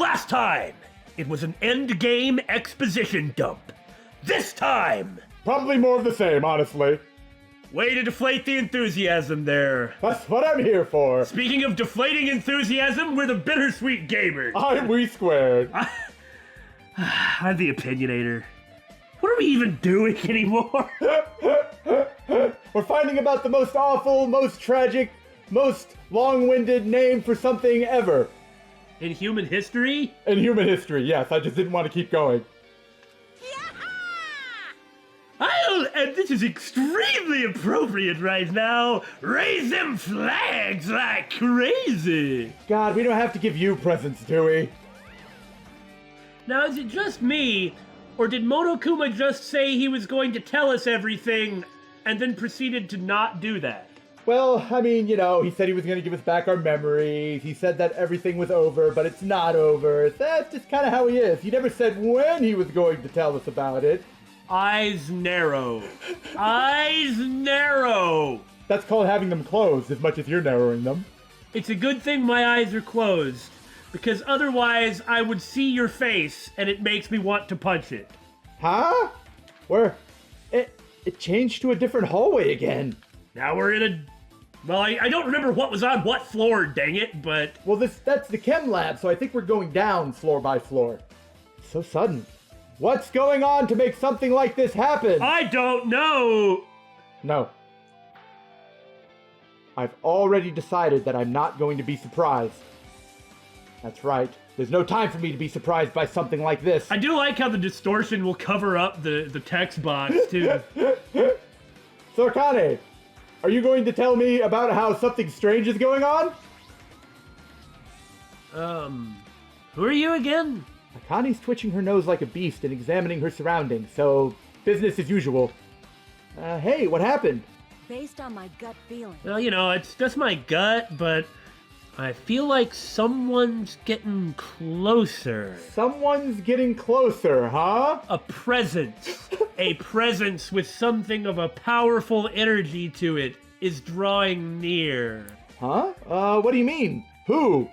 Last time, it was an endgame exposition dump. This time, Probably more of the same, honestly. way to deflate the enthusiasm there. That's what I'm here for. Speaking of deflating enthusiasm, we're the Bittersweet gamers. I'm We Squared. I'm the opinionator. What are we even doing anymore? We're finding about the most awful, most tragic, most long-winded name for something ever. In human history? In human history, yes. I just didn't want to keep going. And this is extremely appropriate right now. Raise them flags like crazy. God, we don't have to give you presents, do we? Now, is it just me, or did Monokuma just say he was going to tell us everything and then proceeded to not do that? Well, I mean, you know, he said he was going to give us back our memories. He said that everything was over, but it's not over. That's just kind of how he is. He never said when he was going to tell us about it. Eyes narrow. Eyes narrow. That's called having them closed as much as you're narrowing them. It's a good thing my eyes are closed, because otherwise I would see your face and it makes me want to punch it. Huh? Where? It changed to a different hallway again. Now we're in a... Well, I don't remember what was on what floor, dang it, but... Well, that's the chem lab, so I think we're going down floor by floor. So sudden. What's going on to make something like this happen? I don't know! No. I've already decided that I'm not going to be surprised. That's right. There's no time for me to be surprised by something like this. I do like how the distortion will cover up the text box, too. So, Akane, are you going to tell me about how something strange is going on? Who are you again? Akane's twitching her nose like a beast and examining her surroundings, so business as usual. Hey, what happened? Based on my gut feeling. Well, you know, it's just my gut, but I feel like someone's getting closer. Someone's getting closer, huh? A presence. A presence with something of a powerful energy to it is drawing near. Huh? What do you mean? Who?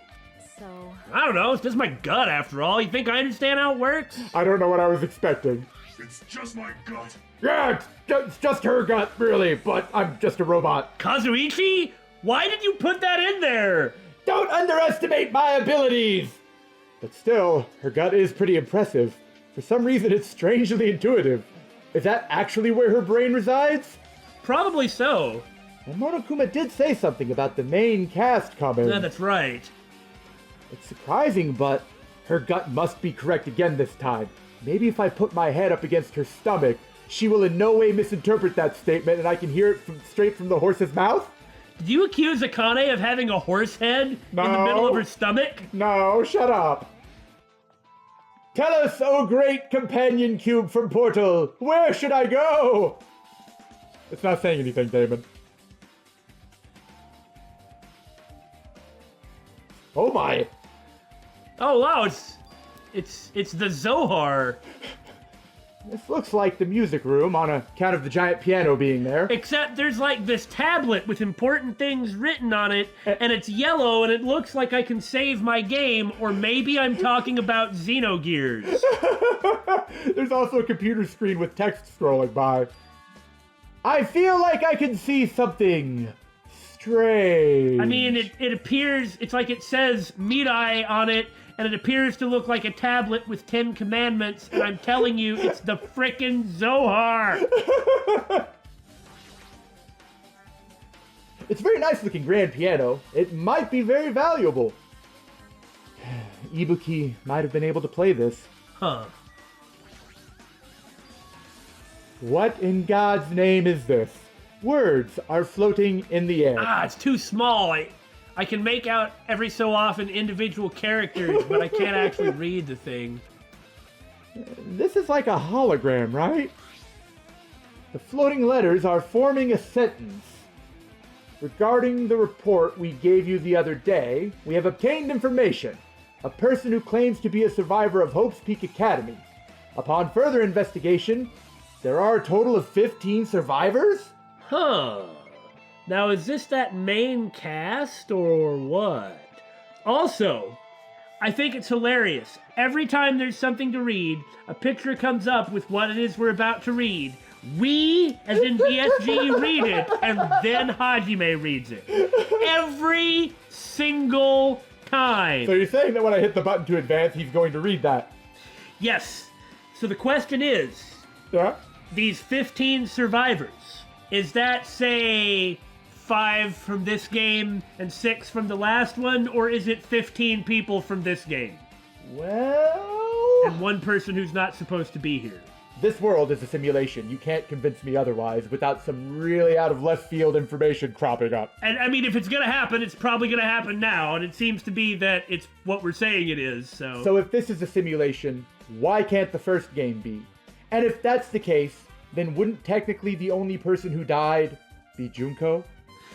So... I don't know, it's just my gut after all. You think I understand how it works? I don't know what I was expecting. It's just my gut. Yeah, it's just her gut, really, but I'm just a robot. Kazuichi? Why did you put that in there? Don't underestimate my abilities! But still, her gut is pretty impressive. For some reason, it's strangely intuitive. Is that actually where her brain resides? Probably so. And Monokuma did say something about the main cast coming. Yeah, that's right. It's surprising, but her gut must be correct again this time. Maybe if I put my head up against her stomach, she will in no way misinterpret that statement and I can hear it straight from the horse's mouth? Did you accuse Akane of having a horse head in the middle of her stomach? No, shut up. Tell us, oh great companion cube from Portal, where should I go? It's not saying anything, Damon. Oh my. Oh wow, it's the Zohar. This looks like the music room on account of the giant piano being there. Except there's like this tablet with important things written on it, and it's yellow, and it looks like I can save my game, or maybe I'm talking about Xenogears. There's also a computer screen with text scrolling by. I feel like I can see something strange. I mean, it appears, it's like it says Mirai on it, and it appears to look like a tablet with 10 commandments, and I'm telling you, it's the frickin' Zohar! It's a very nice looking grand piano. It might be very valuable. Ibuki might have been able to play this. Huh. What in God's name is this? Words are floating in the air. Ah, it's too small. I can make out every so often individual characters, but I can't actually read the thing. This is like a hologram, right? The floating letters are forming a sentence. Regarding the report we gave you the other day, we have obtained information. A person who claims to be a survivor of Hope's Peak Academy. Upon further investigation, there are a total of 15 survivors? Huh. Now, is this that main cast, or what? Also, I think it's hilarious. Every time there's something to read, a picture comes up with what it is we're about to read. We, as in BSG, read it, and then Hajime reads it. Every single time. So you're saying that when I hit the button to advance, he's going to read that? Yes. So the question is, Yeah? these 15 survivors, is that, say, 5 from this game and 6 from the last one, or is it 15 people from this game? Well... And 1 person who's not supposed to be here? This world is a simulation. You can't convince me otherwise without some really out of left field information cropping up. And I mean, if it's gonna happen, it's probably gonna happen now, and it seems to be that it's what we're saying it is, so... So if this is a simulation, why can't the first game be? And if that's the case, then wouldn't technically the only person who died be Junko?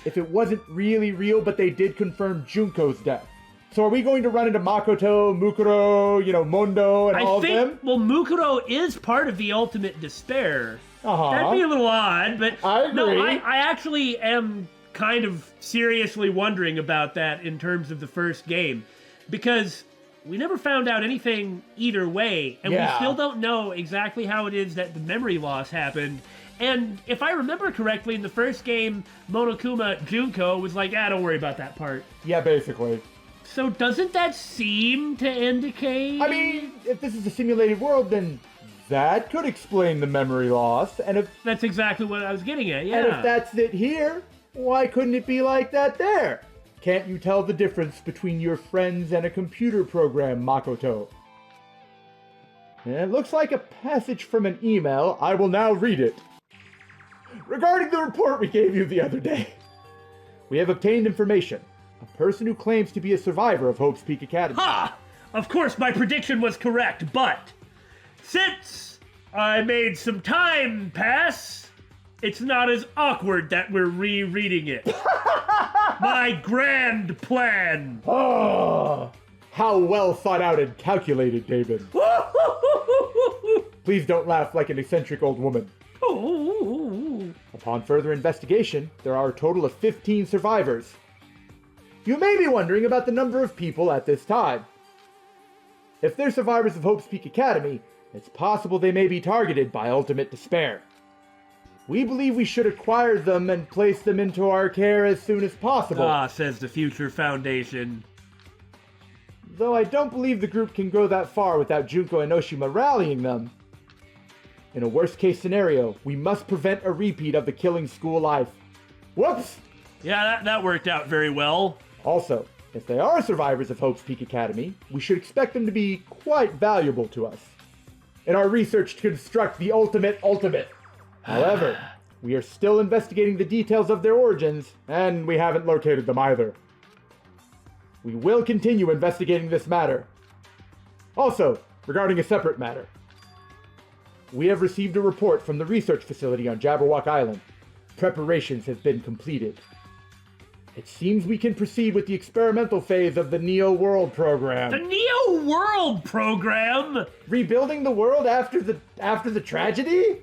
If it wasn't really real, but they did confirm Junko's death. So are we going to run into Makoto, Mukuro, Mondo, and all of them? Well, Mukuro is part of the ultimate despair. Uh-huh. That'd be a little odd, but... I agree. No, I actually am kind of seriously wondering about that in terms of the first game. Because we never found out anything either way, and we still don't know exactly how it is that the memory loss happened. And if I remember correctly, in the first game, Monokuma Junko was like, don't worry about that part. Yeah, basically. So doesn't that seem to indicate... I mean, if this is a simulated world, then that could explain the memory loss. And if That's exactly what I was getting at, yeah. And if that's it here, why couldn't it be like that there? Can't you tell the difference between your friends and a computer program, Makoto? It looks like a passage from an email. I will now read it. Regarding the report we gave you the other day, we have obtained information. A person who claims to be a survivor of Hope's Peak Academy. Ha! Of course my prediction was correct, but since I made some time pass, it's not as awkward that we're rereading it. My grand plan. Oh, how well thought out and calculated, David. Please don't laugh like an eccentric old woman. Upon further investigation, there are a total of 15 survivors. You may be wondering about the number of people at this time. If they're survivors of Hope's Peak Academy, it's possible they may be targeted by ultimate despair. We believe we should acquire them and place them into our care as soon as possible. Says the Future Foundation. Though I don't believe the group can go that far without Junko and Oshima rallying them. In a worst-case scenario, we must prevent a repeat of the killing school life. Whoops! Yeah, that worked out very well. Also, if they are survivors of Hope's Peak Academy, we should expect them to be quite valuable to us in our research to construct the ultimate. However, we are still investigating the details of their origins, and we haven't located them either. We will continue investigating this matter. Also, regarding a separate matter, we have received a report from the research facility on Jabberwock Island. Preparations have been completed. It seems we can proceed with the experimental phase of the Neo World program. The Neo World program? Rebuilding the world after the tragedy?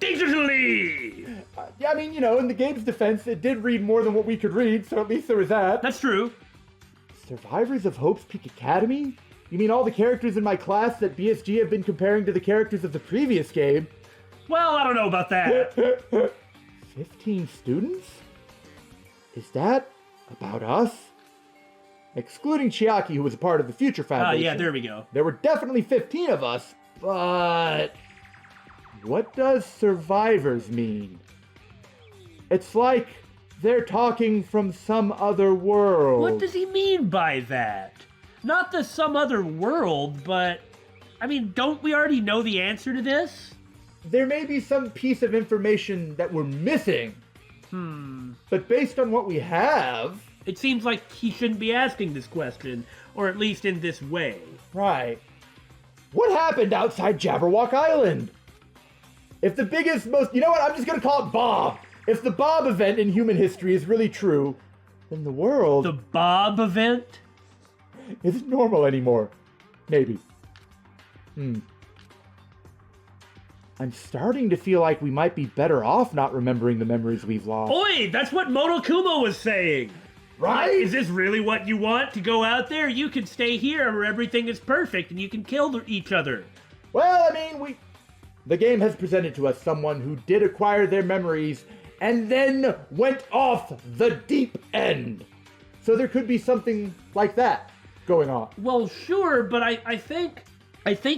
Digitally! Yeah, I mean, in the game's defense, it did read more than what we could read, so at least there was that. That's true. Survivors of Hope's Peak Academy? You mean all the characters in my class that BSG have been comparing to the characters of the previous game? Well, I don't know about that. 15 students? Is that about us? Excluding Chiaki, who was a part of the Future Foundation. Yeah, there we go. There were definitely 15 of us, but what does survivors mean? It's like they're talking from some other world. What does he mean by that? Not the some other world, but... I mean, don't we already know the answer to this? There may be some piece of information that we're missing. But based on what we have... It seems like he shouldn't be asking this question, or at least in this way. Right. What happened outside Jabberwock Island? If the biggest, most... You know what? I'm just gonna call it Bob. If the Bob event in human history is really true, then the world... The Bob event? Isn't normal anymore. Maybe. I'm starting to feel like we might be better off not remembering the memories we've lost. Oi, that's what Monokuma was saying. right? Is this really what you want, to go out there? You can stay here where everything is perfect and you can kill each other. Well, I mean, the game has presented to us someone who did acquire their memories and then went off the deep end. So there could be something like that going on. Well, sure, but I think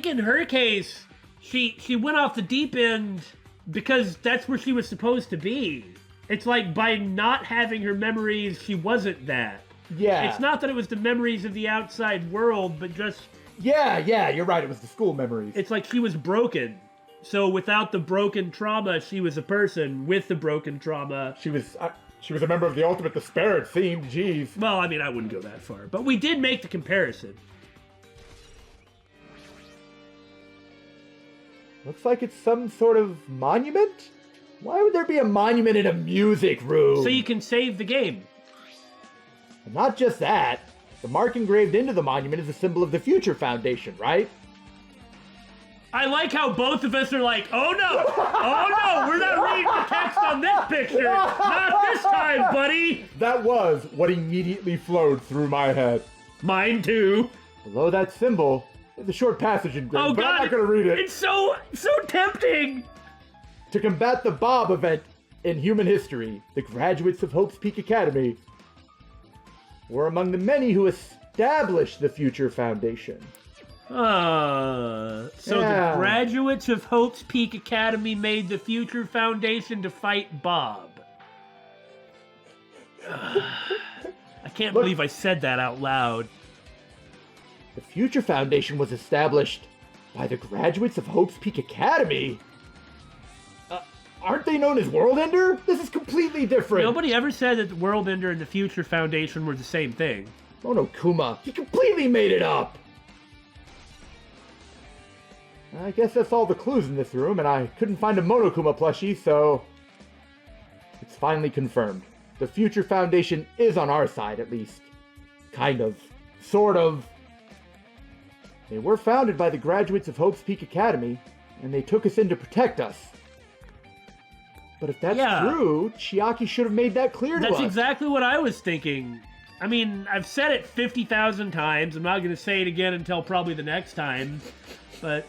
in her case, she went off the deep end because that's where she was supposed to be. It's like by not having her memories, she wasn't that. Yeah. It's not that it was the memories of the outside world, but just... Yeah, you're right. It was the school memories. It's like she was broken. So without the broken trauma, she was a person. With the broken trauma... She was a member of the Ultimate Despair, it seemed. Jeez. Well, I mean, I wouldn't go that far. But we did make the comparison. Looks like it's some sort of monument? Why would there be a monument in a music room? So you can save the game. And not just that. The mark engraved into the monument is a symbol of the Future Foundation, right? I like how both of us are like, oh no, we're not reading the text on this picture. Not this time, buddy. That was what immediately flowed through my head. Mine too. Below that symbol, there's a short passage engraved, Oh but God, I'm not going to read it. It's so tempting. To combat the Bob event in human history, the graduates of Hope's Peak Academy were among the many who established the Future Foundation. So Yeah. the graduates of Hope's Peak Academy made the Future Foundation to fight Bob. I can't believe I said that out loud. The Future Foundation was established by the graduates of Hope's Peak Academy? Aren't they known as World Ender? This is completely different. Nobody ever said that the World Ender and the Future Foundation were the same thing. Monokuma, he completely made it up. I guess that's all the clues in this room, and I couldn't find a Monokuma plushie, so it's finally confirmed. The Future Foundation is on our side, at least. Kind of. Sort of. They were founded by the graduates of Hope's Peak Academy, and they took us in to protect us. But if that's true, Chiaki should have made that clear to us. That's exactly what I was thinking. I mean, I've said it 50,000 times. I'm not going to say it again until probably the next time. But...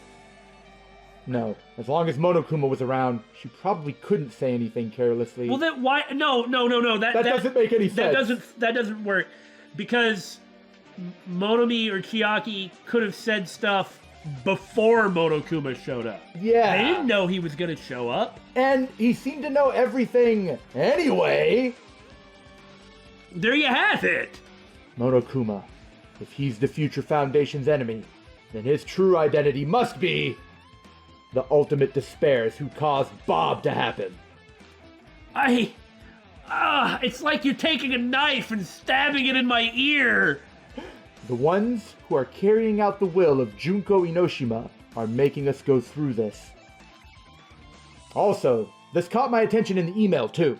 No. As long as Monokuma was around, she probably couldn't say anything carelessly. Well, then why... No. That doesn't make any sense. That doesn't work. Because Monomi or Chiaki could have said stuff before Monokuma showed up. Yeah. They didn't know he was going to show up. And he seemed to know everything anyway. There you have it. Monokuma. If he's the Future Foundation's enemy, then his true identity must be the Ultimate Despairs who caused Bob to happen. It's like you're taking a knife and stabbing it in my ear. The ones who are carrying out the will of Junko Inoshima are making us go through this. Also, this caught my attention in the email too.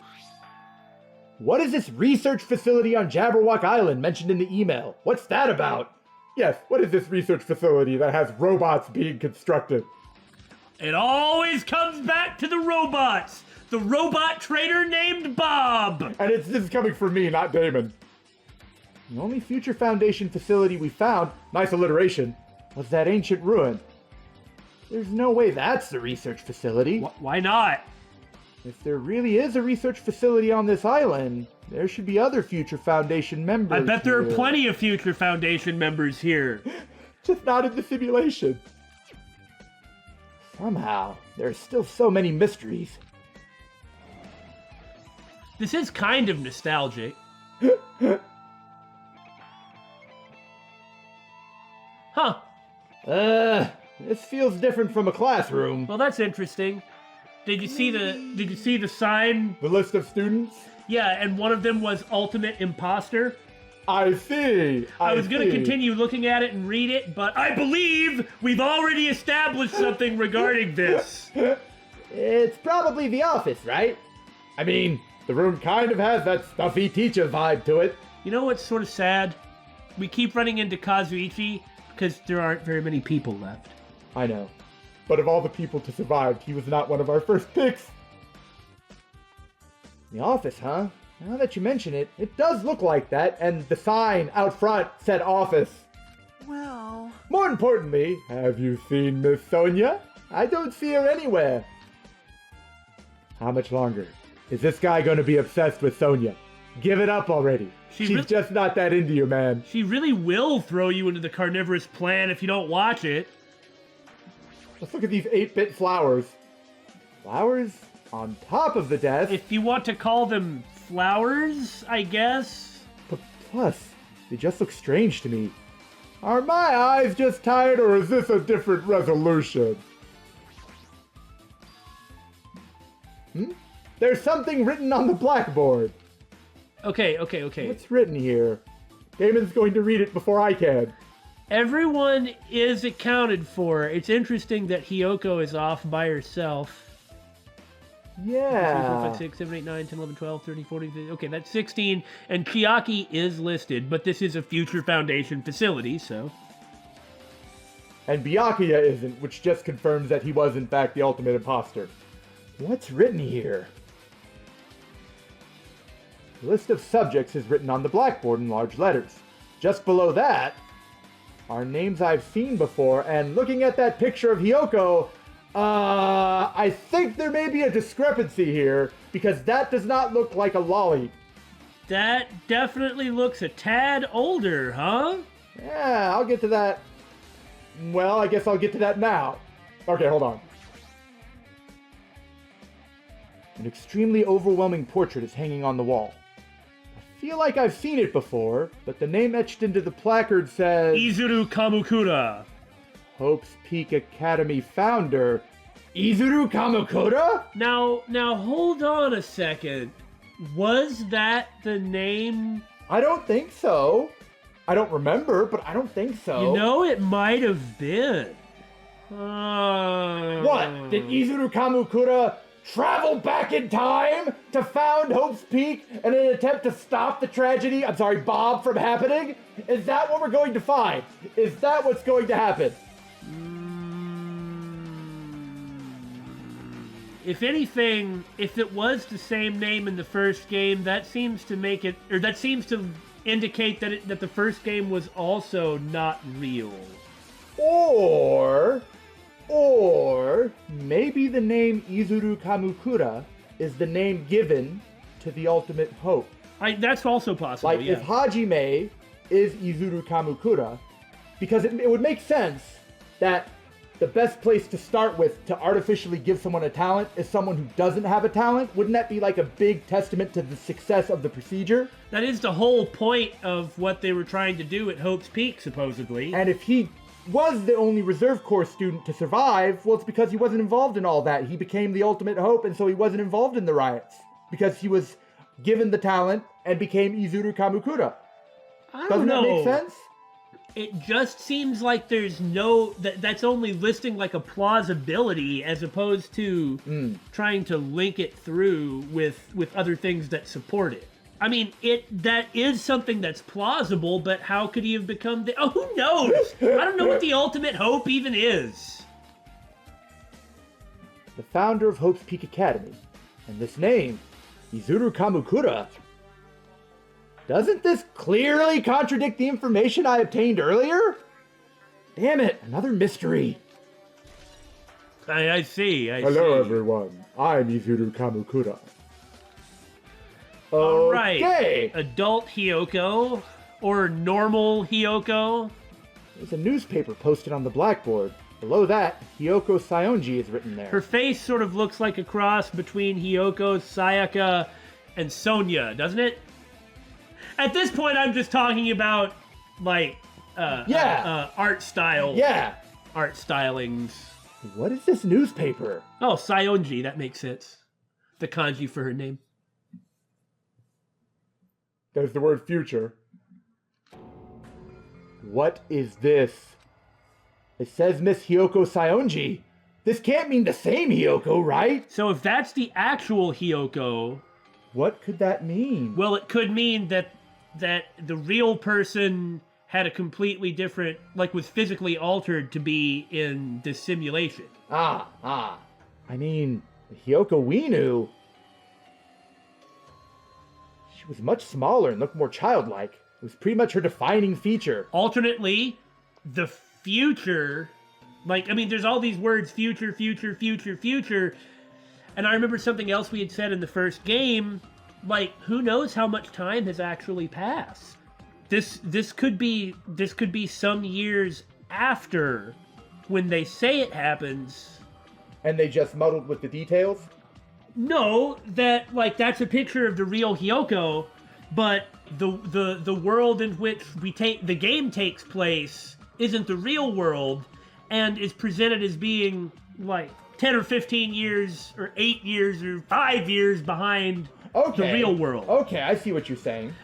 What is this research facility on Jabberwock Island mentioned in the email? What's that about? Yes, what is this research facility that has robots being constructed? It always comes back to the robots. The robot trader named Bob. And this is coming from me, not Damon. The only Future Foundation facility we found, nice alliteration, was that ancient ruin. There's no way that's the research facility. Why not? If there really is a research facility on this island, there should be other Future Foundation members. I bet there are here. plenty of Future Foundation members here. Just not in the simulation. Somehow, there's still so many mysteries. This is kind of nostalgic. Huh. This feels different from a classroom. Well, that's interesting. Did you see the sign? The list of students? Yeah, and one of them was Ultimate Imposter. I see. I was going to continue looking at it and read it, but I believe we've already established something regarding this. It's probably the office, right? I mean, the room kind of has that stuffy teacher vibe to it. You know what's sort of sad? We keep running into Kazuichi because there aren't very many people left. I know. But of all the people to survive, he was not one of our first picks. The office, huh? Now that you mention it, it does look like that, and the sign out front said office. Well... More importantly, have you seen Miss Sonia? I don't see her anywhere. How much longer? Is this guy going to be obsessed with Sonia? Give it up already. She's just not that into you, man. She really will throw you into the carnivorous plan if you don't watch it. Let's look at these 8-bit flowers. Flowers on top of the desk. If you want to call them flowers, I guess. But plus, they just look strange to me. Are my eyes just tired, or is this a different resolution? There's something written on the blackboard. Okay. What's written here? Damon's going to read it before I can. Everyone is accounted for. It's interesting that Hiyoko is off by herself. Yeah. 3, 4, 5, 6, 7, 8, 9, 10, 11, 12, 13, 14, 15. Okay, that's 16. And Chiaki is listed, but this is a future Foundation facility, so... And Byakuya isn't, which just confirms that he was in fact the ultimate imposter. What's written here? The list of subjects is written on the blackboard in large letters. Just below that are names I've seen before, and looking at that picture of Hiyoko, I think there may be a discrepancy here, because that does not look like a lolly. That definitely looks a tad older, huh? Yeah, I'll get to that. Well, I guess I'll get to that now. Okay, hold on. An extremely overwhelming portrait is hanging on the wall. I feel like I've seen it before, but the name etched into the placard says... Izuru Kamukura. Hope's Peak Academy founder, Izuru Kamakura? Now hold on a second. Was that the name? I don't think so. I don't remember, but I don't think so. You know, it might have been. What? Did Izuru Kamakura travel back in time to found Hope's Peak in an attempt to stop the tragedy, Bob, from happening? Is that what we're going to find? Is that what's going to happen? If anything, if it was the same name in the first game, that seems to make it, or that seems to indicate that the first game was also not real. Or maybe the name Izuru Kamukura is the name given to the ultimate hope. That's also possible, Like, if Hajime is Izuru Kamukura, because it would make sense that the best place to start with to artificially give someone a talent is someone who doesn't have a talent. Wouldn't that be like a big testament to the success of the procedure? That is the whole point of what they were trying to do at Hope's Peak, supposedly. And if he was the only Reserve Corps student to survive, well, it's because he wasn't involved in all that. He became the ultimate hope, and so he wasn't involved in the riots. Because he was given the talent and became Izuru Kamukura. Doesn't that make sense? It just seems like there's no... That's only listing like a plausibility as opposed to trying to link it through with other things that support it. I mean, that is something that's plausible, but how could he have become the... Oh, who knows? I don't know what the ultimate hope even is. The founder of Hope's Peak Academy. And this name, Izuru Kamukura. Doesn't this clearly contradict the information I obtained earlier? Damn it, another mystery. I see. Hello, everyone. I'm Izuru Kamukura. All right. Okay. Adult Hiyoko, or normal Hiyoko. There's a newspaper posted on the blackboard. Below that, Hiyoko Sayonji is written there. Her face sort of looks like a cross between Hiyoko, Sayaka, and Sonia, doesn't it? At this point, I'm just talking about, like, art style. Yeah. Art stylings. What is this newspaper? Oh, Sayonji, that makes sense. The kanji for her name. There's the word future. What is this? It says Miss Hiyoko Sayonji. This can't mean the same Hiyoko, right? So if that's the actual Hiyoko... What could that mean? Well, it could mean that the real person had a completely different... like, was physically altered to be in this simulation. I mean, the Hiyoko we knew... She was much smaller and looked more childlike. It was pretty much her defining feature. Alternately, the future, there's all these words, future, future, future, future. And I remember something else we had said in the first game, who knows how much time has actually passed? This could be some years after when they say it happens. And they just muddled with the details? No, that's a picture of the real Hiyoko, but the world in which the game takes place isn't the real world and is presented as being 10 or 15 years or 8 years or 5 years behind the real world. Okay, I see what you're saying.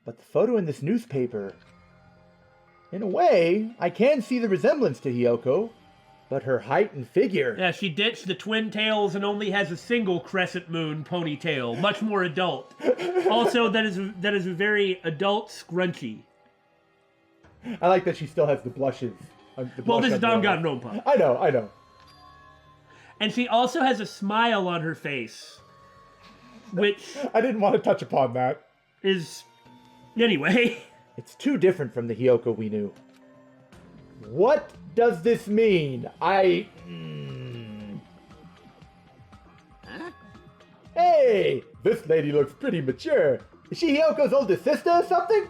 But the photo in this newspaper, in a way, I can see the resemblance to Hiyoko, but her height and figure. Yeah, she ditched the twin tails and only has a single crescent moon ponytail, much more adult. Also, that is a very adult scrunchie. I like that she still has the blushes. Well, this is Danganronpa. I know. And she also has a smile on her face, which I didn't want to touch upon that. Is... Anyway. It's too different from the Hiyoko we knew. What does this mean? Huh? Hey! This lady looks pretty mature. Is she Hiyoko's older sister or something?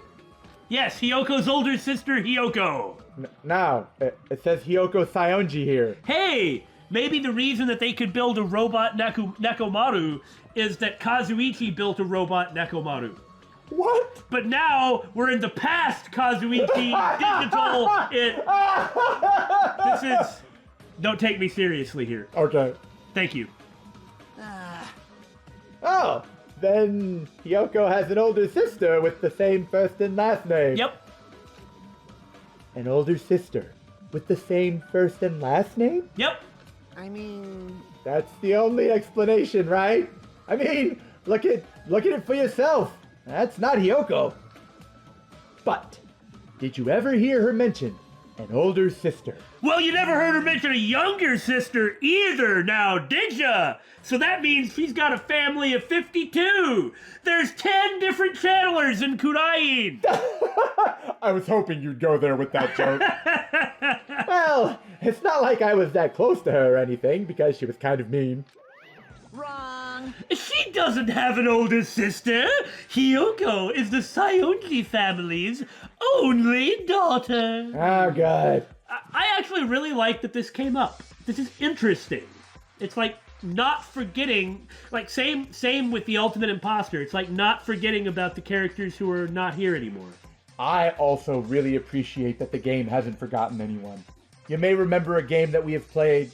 Yes, Hiyoko's older sister, Hiyoko. Now, it says Hiyoko Saionji here. Hey! Maybe the reason that they could build a robot Nekomaru is that Kazuichi built a robot Nekomaru. What? But now we're in the past, Kazuichi digital. This is. Don't take me seriously here. Okay. Thank you. Oh, then Hiyoko has an older sister with the same first and last name. Yep. An older sister with the same first and last name? Yep. That's the only explanation, right? Look at it for yourself. That's not Hiyoko. But, did you ever hear her mention an older sister? Well, you never heard her mention a younger sister either, now, did ya? So that means she's got a family of 52. There's 10 different channelers in Kurain. I was hoping you'd go there with that joke. Well, it's not like I was that close to her or anything, because she was kind of mean. Wrong. She doesn't have an older sister. Hiyoko is the Saionji family's only daughter. Oh, God. I actually really like that this came up. This is interesting. It's not forgetting, same with the Ultimate Imposter. It's not forgetting about the characters who are not here anymore. I also really appreciate that the game hasn't forgotten anyone. You may remember a game that we have played,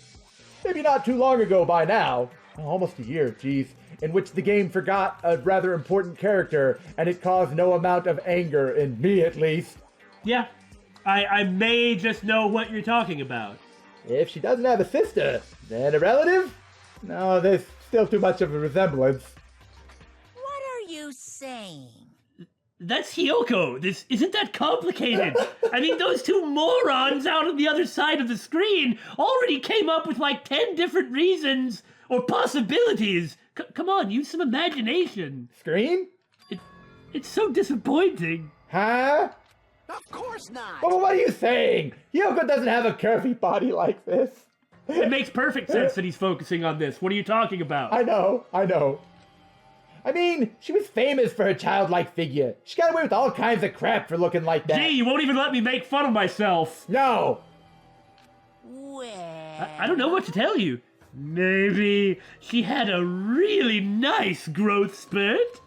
maybe not too long ago by now, almost a year, geez, in which the game forgot a rather important character, and it caused no amount of anger, in me at least. Yeah, I may just know what you're talking about. If she doesn't have a sister, then a relative? No, there's still too much of a resemblance. What are you saying? That's Hiyoko. This isn't that complicated. Those two morons out on the other side of the screen already came up with 10 different reasons or possibilities. Come on, use some imagination. Screen? It's so disappointing. Huh? Of course not. Well, what are you saying? Hiyoko doesn't have a curvy body like this. It makes perfect sense that he's focusing on this. What are you talking about? I know. She was famous for her childlike figure. She got away with all kinds of crap for looking like that. Gee, you won't even let me make fun of myself. No. Well... I don't know what to tell you. Maybe she had a really nice growth spurt?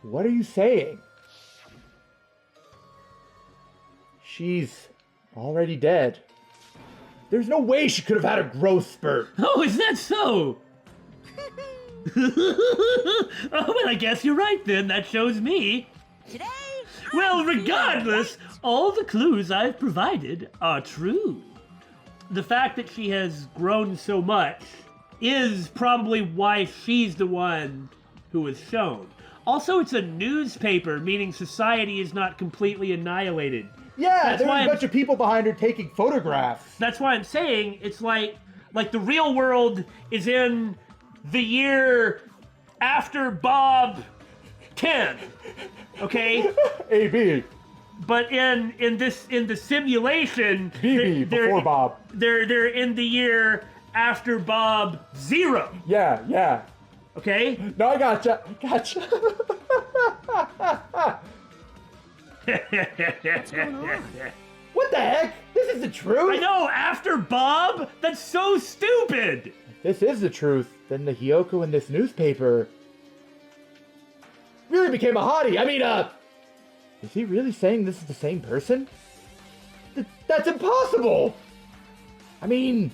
What are you saying? She's already dead. There's no way she could have had a growth spurt. Oh, is that so? Oh, well, I guess you're right then. That shows me. Today... Well, regardless, all the clues I've provided are true. The fact that she has grown so much is probably why she's the one who was shown. Also, it's a newspaper, meaning society is not completely annihilated. Yeah, there's a bunch of people behind her taking photographs. That's why I'm saying it's like the real world is in the year after Bob 10. Okay? AB. But in the simulation, BB, before Bob. They're in the year after Bob 0. Yeah. Okay? No, I gotcha. What's going on? What the heck? This is the truth? I know, after Bob? That's so stupid! This is the truth. Then the Hiyoko in this newspaper really became a hottie. I mean, is he really saying this is the same person? That's impossible! I mean,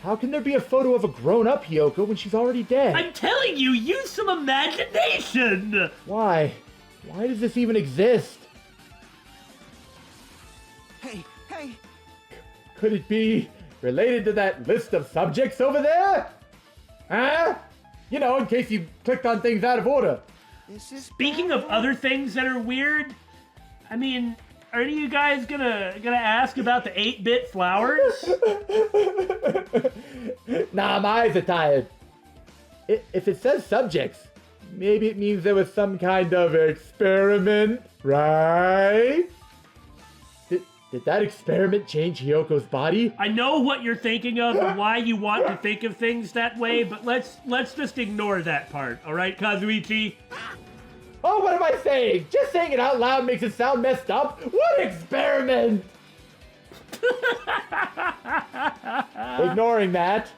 how can there be a photo of a grown-up Hiyoko when she's already dead? I'm telling you, use some imagination! Why? Why does this even exist? Hey, Could it be related to that list of subjects over there? Huh? You know, in case you clicked on things out of order. this is Speaking of other things that are weird, I mean, are any of you guys gonna ask about the 8-bit flowers? Nah, my eyes are tired. If it says subjects, maybe it means there was some kind of experiment, right? Did that experiment change Hiyoko's body? I know what you're thinking of and why you want to think of things that way, but let's just ignore that part, all right, Kazuichi? Oh, what am I saying? Just saying it out loud makes it sound messed up? What experiment? Ignoring that,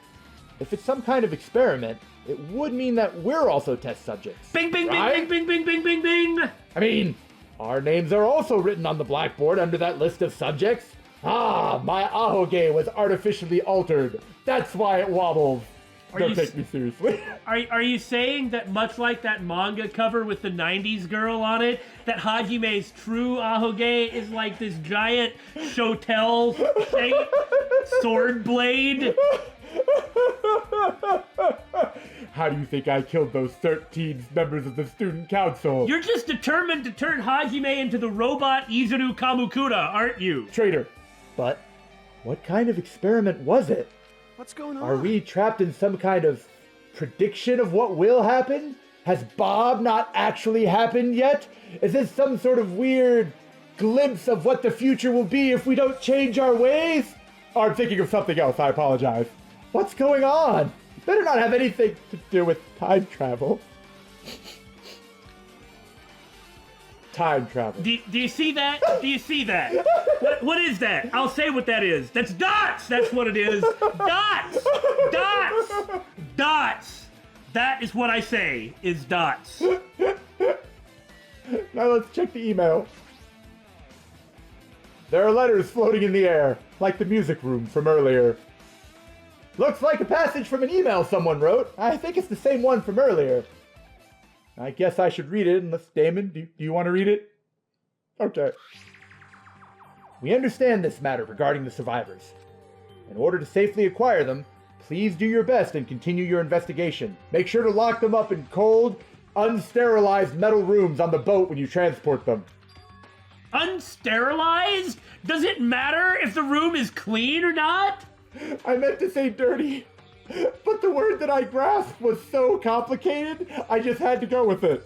if it's some kind of experiment, it would mean that we're also test subjects. Bing, bing, right? bing, bing, bing, bing, bing, bing! I mean, our names are also written on the blackboard under that list of subjects. Ah, my ahoge was artificially altered. That's why it wobbles. Don't take me seriously. Are you saying that much like that manga cover with the 90s girl on it, that Hajime's true ahoge is like this giant Shotel-shaped sword blade? How do you think I killed those 13 members of the student council? You're just determined to turn Hajime into the robot Izuru Kamukura, aren't you? Traitor. But what kind of experiment was it? What's going on? Are we trapped in some kind of prediction of what will happen? Has Bob not actually happened yet? Is this some sort of weird glimpse of what the future will be if we don't change our ways? Oh, I'm thinking of something else, I apologize. What's going on? Better not have anything to do with time travel. Time travel. Do you see that? Do you see that? What is that? I'll say what that is. That's dots! That's what it is. Dots! Dots! Dots! That is what I say, is dots. Now let's check the email. There are letters floating in the air, like the music room from earlier. Looks like a passage from an email someone wrote. I think it's the same one from earlier. I guess I should read it, unless Damon, do you want to read it? Okay. We understand this matter regarding the survivors. In order to safely acquire them, please do your best and continue your investigation. Make sure to lock them up in cold, unsterilized metal rooms on the boat when you transport them. Unsterilized? Does it matter if the room is clean or not? I meant to say dirty, but the word that I grasped was so complicated, I just had to go with it.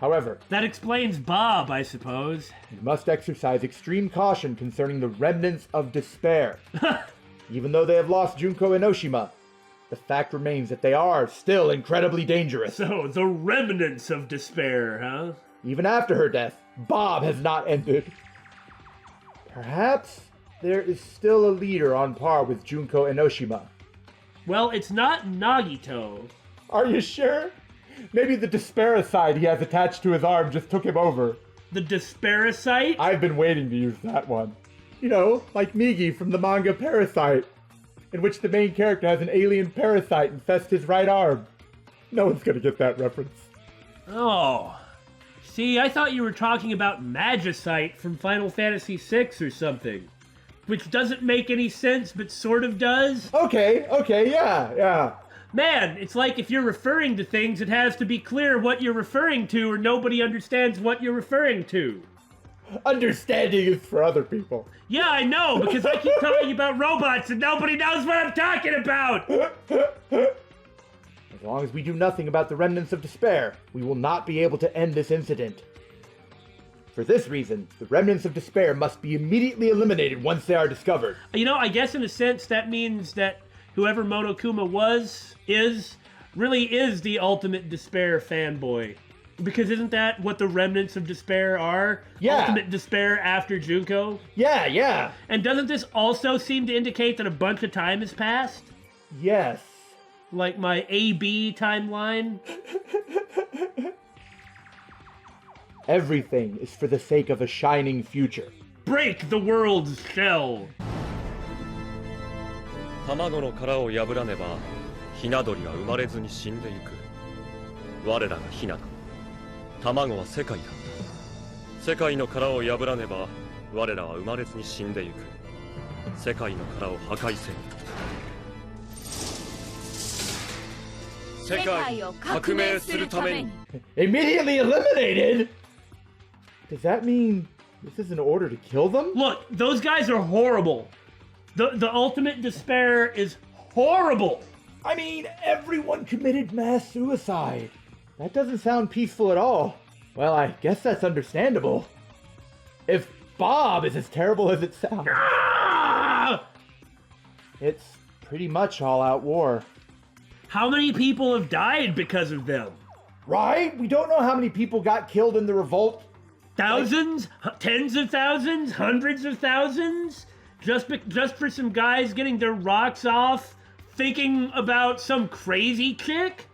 However, That explains Bob, I suppose. you must exercise extreme caution concerning the Remnants of Despair. Even though they have lost Junko Enoshima, the fact remains that they are still incredibly dangerous. So, the remnants of despair, huh? Even after her death, Bob has not ended. Perhaps there is still a leader on par with Junko Enoshima. Well, it's not Nagito. Are you sure? Maybe the Despairicide he has attached to his arm just took him over. The Despairicite? I've been waiting to use that one. You know, like Migi from the manga Parasite, in which the main character has an alien parasite infest his right arm. No one's gonna get that reference. Oh. See, I thought you were talking about Magicite from Final Fantasy VI or something. Which doesn't make any sense, but sort of does. Okay, yeah. Man, it's like if you're referring to things, it has to be clear what you're referring to, or nobody understands what you're referring to. Understanding is for other people. Yeah, I know, because I keep talking about robots and nobody knows what I'm talking about! I As long as we do nothing about the Remnants of Despair, we will not be able to end this incident. For this reason, the Remnants of Despair must be immediately eliminated once they are discovered. You know, I guess in a sense that means that whoever Monokuma really is the ultimate despair fanboy. Because isn't that what the Remnants of Despair are? Yeah. Ultimate despair after Junko? Yeah. And doesn't this also seem to indicate that a bunch of time has passed? Yes. Like my AB timeline? Everything is for the sake of a shining future. Break the world's shell! 卵の殻を破らねば、ひな鳥は生まれずに死んでいく。我らがひなだ。卵は世界だ。世界の殻を破らねば、我らは生まれずに死んでいく。世界の殻を破壊せよ。世界を革命するために。Immediately eliminated? Does that mean this is an order to kill them? Look, those guys are horrible. The ultimate despair is horrible. I mean, everyone committed mass suicide. That doesn't sound peaceful at all. Well, I guess that's understandable. If Bob is as terrible as it sounds. Ah! It's pretty much all-out war. How many people have died because of them? Right? We don't know how many people got killed in the revolt. Thousands? Tens of thousands? Hundreds of thousands? Just for some guys getting their rocks off, thinking about some crazy chick?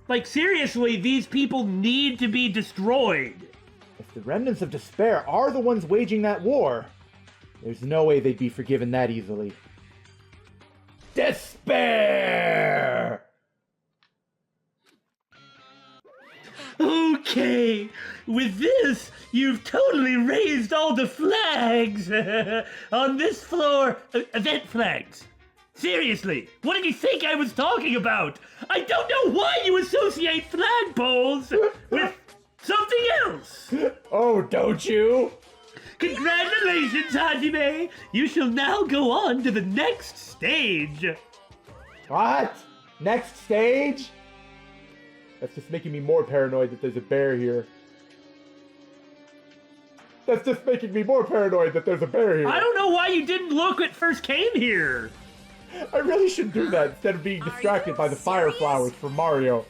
Like, seriously, these people need to be destroyed. If the Remnants of Despair are the ones waging that war, there's no way they'd be forgiven that easily. Despair! Okay, with this, you've totally raised all the flags on this floor. Event flags. Seriously, what did you think I was talking about? I don't know why you associate flagpoles with something else. Oh, don't you? Congratulations, Hajime. You shall now go on to the next stage. What? Next stage? That's just making me more paranoid that there's a bear here. That's just making me more paranoid that there's a bear here. I don't know why you didn't look when it first came here. I really should do that instead of being distracted by the fire flowers from Mario.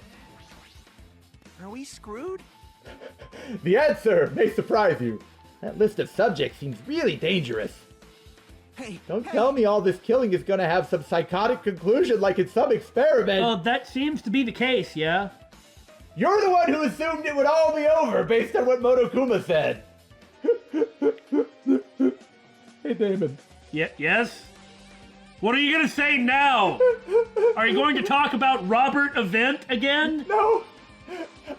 Are we screwed? The answer may surprise you. That list of subjects seems really dangerous. Hey, Don't tell me all this killing is gonna have some psychotic conclusion like in some experiment. Well, that seems to be the case, yeah? You're the one who assumed it would all be over based on what Monokuma said. Hey, Damon. Yes? What are you gonna say now? Are you going to talk about Robert Event again? No!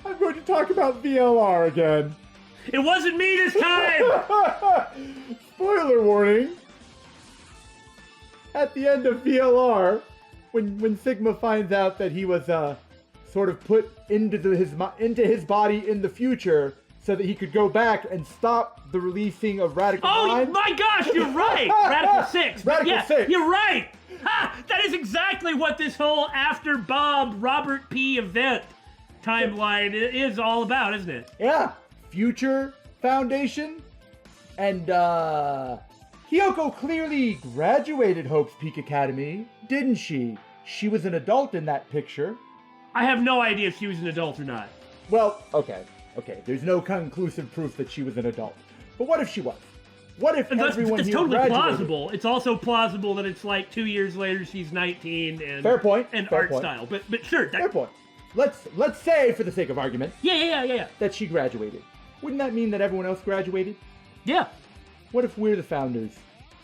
I'm going to talk about VLR again. It wasn't me this time! Spoiler warning. At the end of VLR, when Sigma finds out that he was sort of put into his body in the future so that he could go back and stop the releasing of Radical Mind. Oh my gosh, you're right! Radical 6! Radical 6. You're right! Ha! That is exactly what this whole After Bob Robert P. Event timeline is all about, isn't it? Yeah, Future Foundation. And Hiyoko clearly graduated Hope's Peak Academy, didn't she? She was an adult in that picture. I have no idea if she was an adult or not. Well, okay. There's no conclusive proof that she was an adult. But what if she was? What if everyone That's here totally graduated? plausible. It's also plausible that it's like 2 years later she's 19 and Fair point. and Fair art point. style. But sure. Fair point. Let's say, for the sake of argument, Yeah. that she graduated. Wouldn't that mean that everyone else graduated? Yeah. What if we're the founders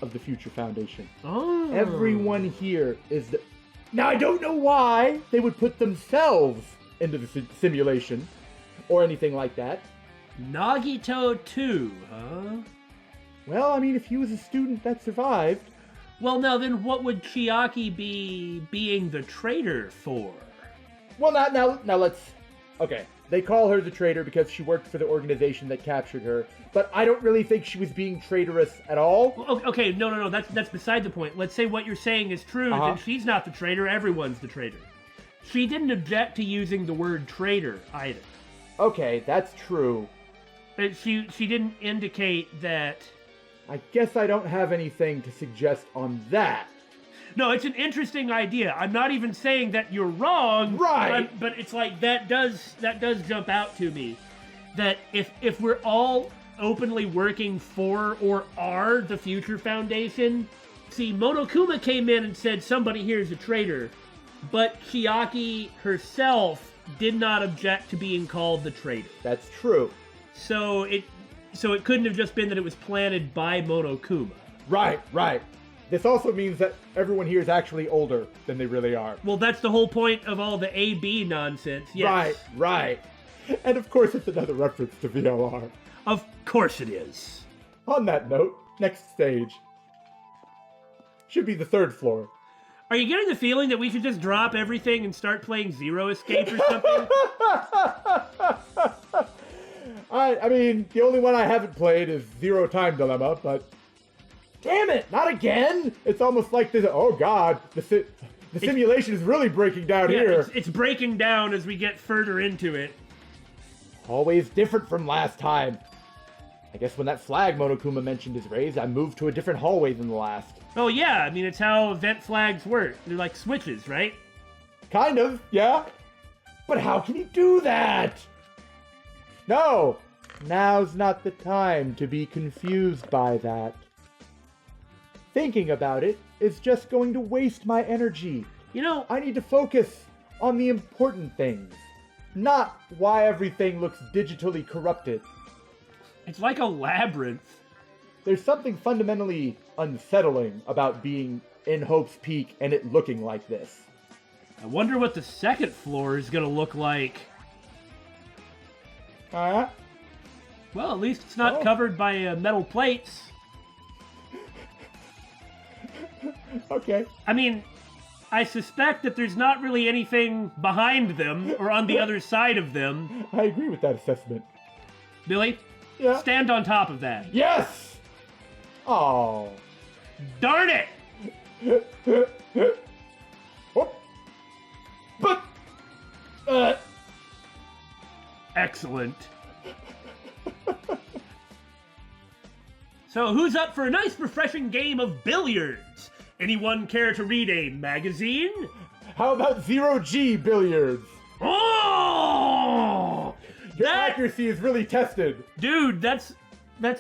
of the Future Foundation? Oh. Everyone here is the... Now, I don't know why they would put themselves into the simulation or anything like that. Nagito 2, huh? Well, I mean, if he was a student that survived... Well, now then what would Chiaki be being the traitor for? Well, now let's... Okay, they call her the traitor because she worked for the organization that captured her, but I don't really think she was being traitorous at all. Well, okay, no, that's beside the point. Let's say what you're saying is true, then she's not the traitor, everyone's the traitor. she didn't object to using the word traitor either. Okay, that's true. But she didn't indicate that... I guess I don't have anything to suggest on that. No, it's an interesting idea. I'm not even saying that you're wrong. Right. But it's like that does jump out to me. That if we're all openly working for or are the Future Foundation... See, Monokuma came in and said somebody here is a traitor, but Chiaki herself did not object to being called the traitor. That's true. So it couldn't have just been that it was planted by Monokuma. Right. This also means that everyone here is actually older than they really are. Well, that's the whole point of all the AB nonsense, yes. Right. And of course it's another reference to VLR. Of course it is. On that note, next stage. Should be the third floor. Are you getting the feeling that we should just drop everything and start playing Zero Escape or something? I mean, the only one I haven't played is Zero Time Dilemma, but... Damn it, not again! It's almost like this... Oh god, the simulation is really breaking down here. It's breaking down as we get further into it. Always different from last time. I guess when that flag Monokuma mentioned is raised, I moved to a different hallway than the last. Oh yeah, I mean, it's how event flags work. They're like switches, right? Kind of, yeah. But how can he do that? No, now's not the time to be confused by that. Thinking about it is just going to waste my energy. You know, I need to focus on the important things, not why everything looks digitally corrupted. it's like a labyrinth. There's something fundamentally unsettling about being in Hope's Peak and it looking like this. I wonder what the second floor is gonna look like. Well, at least it's not covered by metal plates. Okay. I mean, I suspect that there's not really anything behind them or on the other side of them. I agree with that assessment. Billy, Yeah. stand on top of that. Yes! Oh. Darn it! Oh. But... Excellent. So, who's up for a nice, refreshing game of billiards? Anyone care to read a magazine? How about zero-G billiards? Oh! Your accuracy is really tested. Dude, that's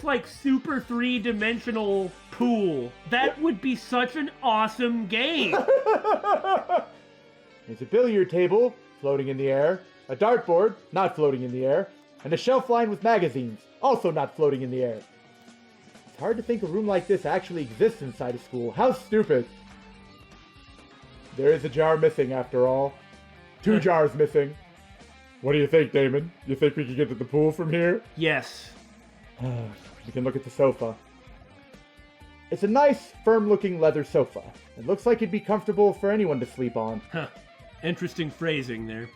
like super three-dimensional pool. That would be such an awesome game. There's a billiard table floating in the air, a dartboard not floating in the air, and a shelf lined with magazines also not floating in the air. It's hard to think a room like this actually exists inside a school. How stupid. There is a jar missing after all. 2 jars missing. What do you think, Damon? You think we can get to the pool from here? Yes. We can look at the sofa. It's a nice, firm-looking leather sofa. It looks like it'd be comfortable for anyone to sleep on. Huh. Interesting phrasing there.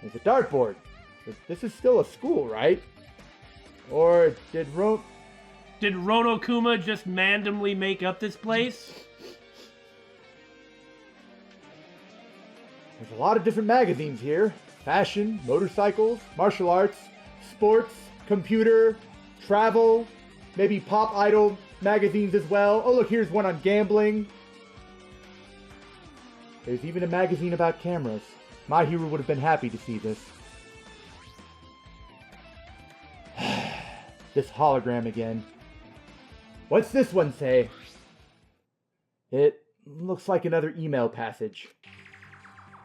There's a dartboard. But this is still a school, right? Or did Ronokuma just randomly make up this place? There's a lot of different magazines here. Fashion, motorcycles, martial arts, sports, computer, travel, maybe pop idol magazines as well. Oh, look, here's one on gambling. There's even a magazine about cameras. My hero would have been happy to see this. This hologram again. What's this one say? It looks like another email passage.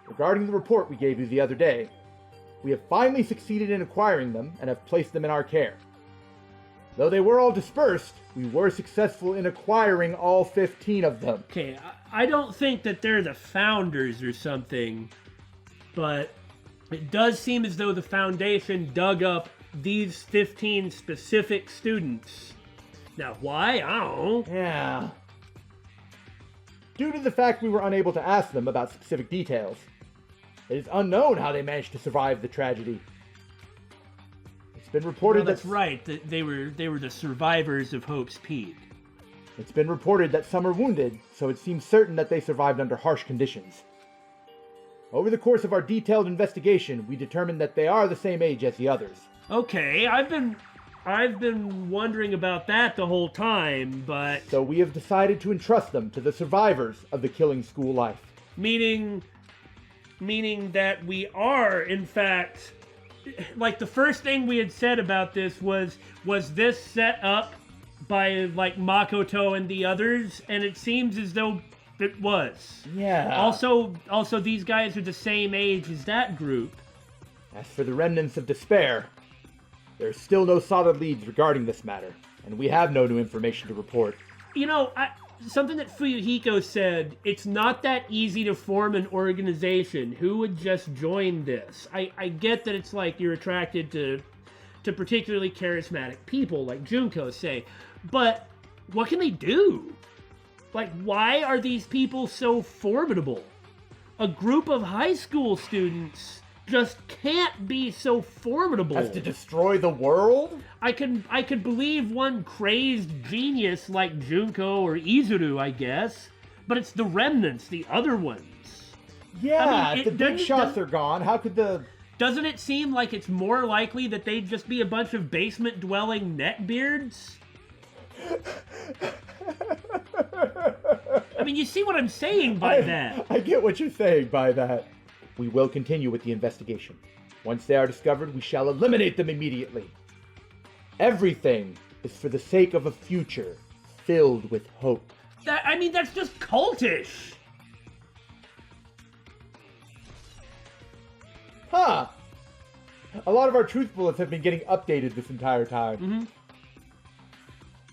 Regarding the report we gave you the other day, we have finally succeeded in acquiring them and have placed them in our care. Though they were all dispersed, we were successful in acquiring all 15 of them. Okay, I don't think that they're the founders or something, but it does seem as though the Foundation dug up these 15 specific students. Now, why? I don't know. Yeah. Due to the fact we were unable to ask them about specific details, it is unknown how they managed to survive the tragedy. It's been reported that's right. They were the survivors of Hope's Peak. It's been reported that some are wounded, so it seems certain that they survived under harsh conditions. Over the course of our detailed investigation, we determined that they are the same age as the others. Okay, I've been wondering about that the whole time, but... So we have decided to entrust them to the survivors of the killing school life. Meaning that we are, in fact... Like, the first thing we had said about this was this set up by, like, Makoto and the others? And it seems as though it was. Yeah. Also, these guys are the same age as that group. As for the Remnants of Despair, there's still no solid leads regarding this matter, and we have no new information to report. You know, something that Fuyuhiko said, it's not that easy to form an organization. Who would just join this? I get that it's like you're attracted to particularly charismatic people, like Junko say, but what can they do? Like, why are these people so formidable? A group of high school students just can't be so formidable. As to destroy the world? I could believe one crazed genius like Junko or Izuru, I guess, but it's the remnants, the other ones. Yeah, I mean, if the big shots are gone, how could the... Doesn't it seem like it's more likely that they'd just be a bunch of basement-dwelling neckbeards? I mean, you see what I'm saying by that. I get what you're saying by that. We will continue with the investigation. Once they are discovered, we shall eliminate them immediately. Everything is for the sake of a future filled with hope. That's just cultish. Huh. A lot of our truth bullets have been getting updated this entire time. Mm-hmm. It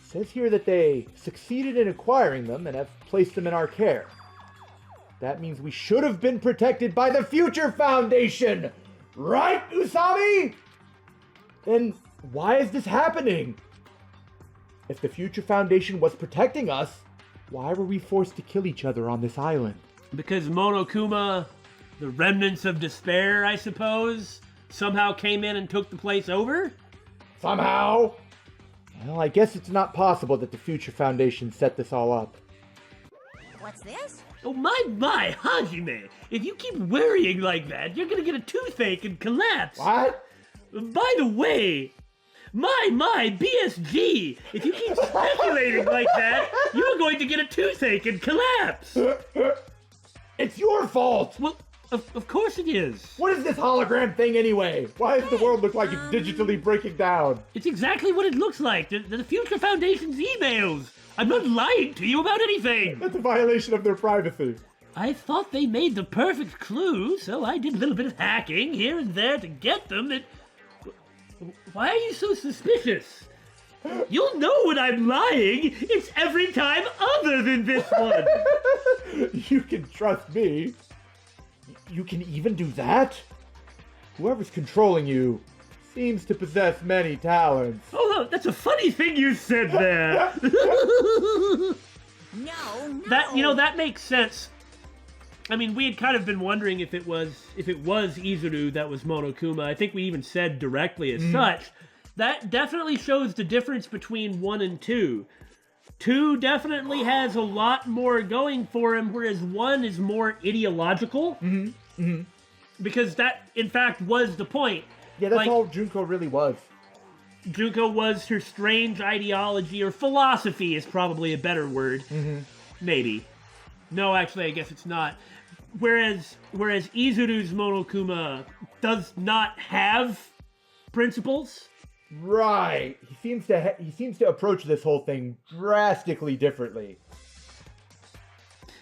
says here that they succeeded in acquiring them and have placed them in our care. That means we should have been protected by the Future Foundation! Right, Usami? Then why is this happening? If the Future Foundation was protecting us, why were we forced to kill each other on this island? Because Monokuma, the Remnants of Despair, I suppose, somehow came in and took the place over? Somehow? Well, I guess it's not possible that the Future Foundation set this all up. What's this? Oh my, Hajime! If you keep worrying like that, you're gonna get a toothache and collapse! What? By the way, my, BSG! If you keep speculating like that, you're going to get a toothache and collapse! It's your fault! Well, of course it is. What is this hologram thing anyway? Why does the world look like it's digitally breaking down? It's exactly what it looks like. The Future Foundation's emails. I'm not lying to you about anything. That's a violation of their privacy. I thought they made the perfect clue, so I did a little bit of hacking here and there to get them. Why are you so suspicious? You'll know when I'm lying. It's every time other than this one. You can trust me. You can even do that? Whoever's controlling you seems to possess many talents. Oh, that's a funny thing you said there. No. That makes sense. I mean, we had kind of been wondering if it was Izuru that was Monokuma. I think we even said directly as such. That definitely shows the difference between 1 and 2. 2 definitely has a lot more going for him, whereas 1 is more ideological. Because that, in fact, was the point. Yeah, that's all Junko really was. Junko was her strange ideology, or philosophy is probably a better word. Maybe. No, actually, I guess it's not. Whereas Izuru's Monokuma does not have principles. Right. He seems to approach this whole thing drastically differently.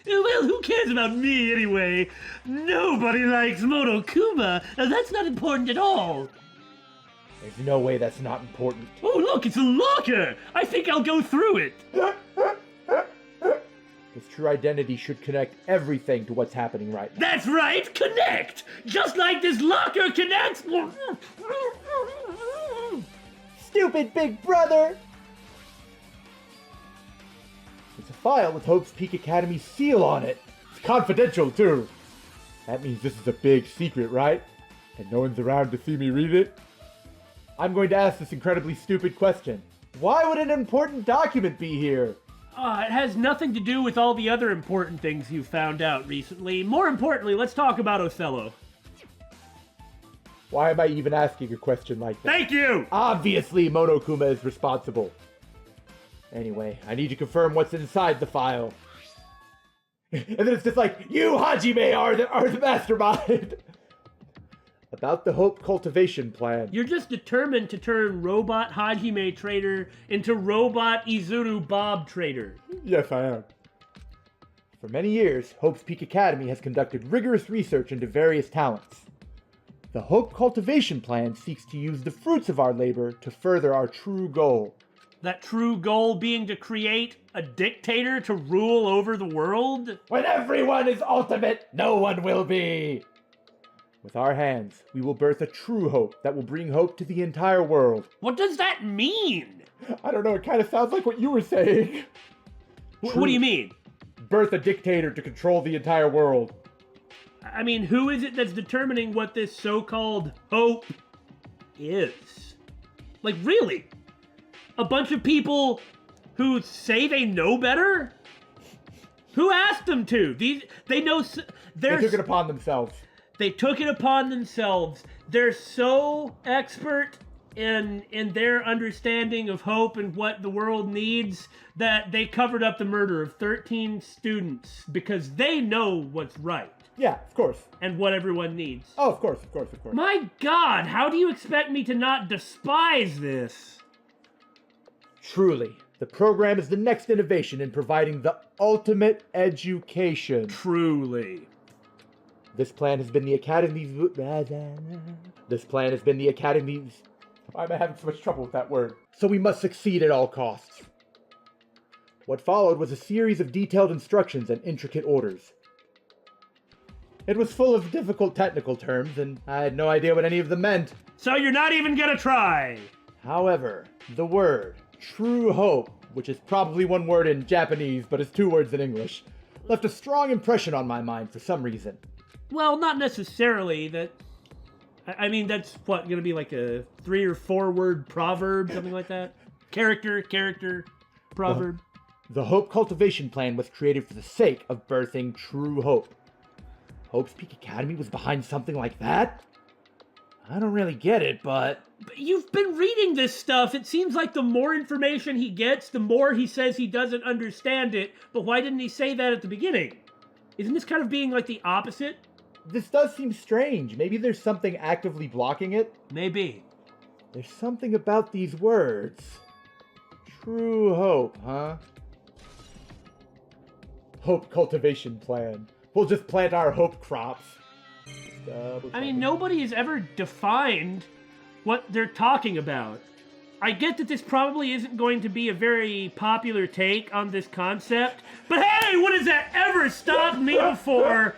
Well, who cares about me anyway? Nobody likes Monokuma. That's not important at all. There's no way that's not important. Oh, look, it's a locker! I think I'll go through it. His true identity should connect everything to what's happening right now. That's right, connect! Just like this locker connects! Stupid big brother! It's a file with Hope's Peak Academy's seal on it. It's confidential, too. That means this is a big secret, right? And no one's around to see me read it? I'm going to ask this incredibly stupid question. Why would an important document be here? It has nothing to do with all the other important things you've found out recently. More importantly, let's talk about Othello. Why am I even asking a question like that? Thank you! Obviously, Monokuma is responsible. Anyway, I need to confirm what's inside the file. And then it's just like, you, Hajime, are the mastermind! About the Hope Cultivation Plan. You're just determined to turn Robot Hajime Trader into Robot Izuru Bob Trader. Yes, I am. For many years, Hope's Peak Academy has conducted rigorous research into various talents. The Hope Cultivation Plan seeks to use the fruits of our labor to further our true goal. That true goal being to create a dictator to rule over the world? When everyone is ultimate, no one will be! With our hands, we will birth a true hope that will bring hope to the entire world. What does that mean? I don't know, it kind of sounds like what you were saying. What do you mean? Birth a dictator to control the entire world. I mean, who is it that's determining what this so-called hope is? Like, really? A bunch of people who say they know better? Who asked them to? They know... They took it upon themselves. They took it upon themselves. They're so expert in their understanding of hope and what the world needs that they covered up the murder of 13 students because they know what's right. Yeah, of course. And what everyone needs. Oh, of course. My God, how do you expect me to not despise this? Truly, the program is the next innovation in providing the ultimate education. Truly. This plan has been the Academy's... I'm having so much trouble with that word. So we must succeed at all costs. What followed was a series of detailed instructions and intricate orders. It was full of difficult technical terms, and I had no idea what any of them meant. So you're not even gonna try? However, the word, true hope, which is probably one word in Japanese but is 2 words in English, left a strong impression on my mind for some reason. Well, not necessarily. I mean, that's what, gonna be like a 3 or 4 word proverb, something like that? Character, proverb. The Hope Cultivation Plan was created for the sake of birthing true hope. Hope's Peak Academy was behind something like that? I don't really get it, but you've been reading this stuff. It seems like the more information he gets, the more he says he doesn't understand it. But why didn't he say that at the beginning? Isn't this kind of being like the opposite? This does seem strange. Maybe there's something actively blocking it? Maybe. There's something about these words. True hope, huh? Hope Cultivation Plan. We'll just plant our hope crops. I mean, nobody has ever defined what they're talking about. I get that this probably isn't going to be a very popular take on this concept, but hey, what has that ever stopped me before?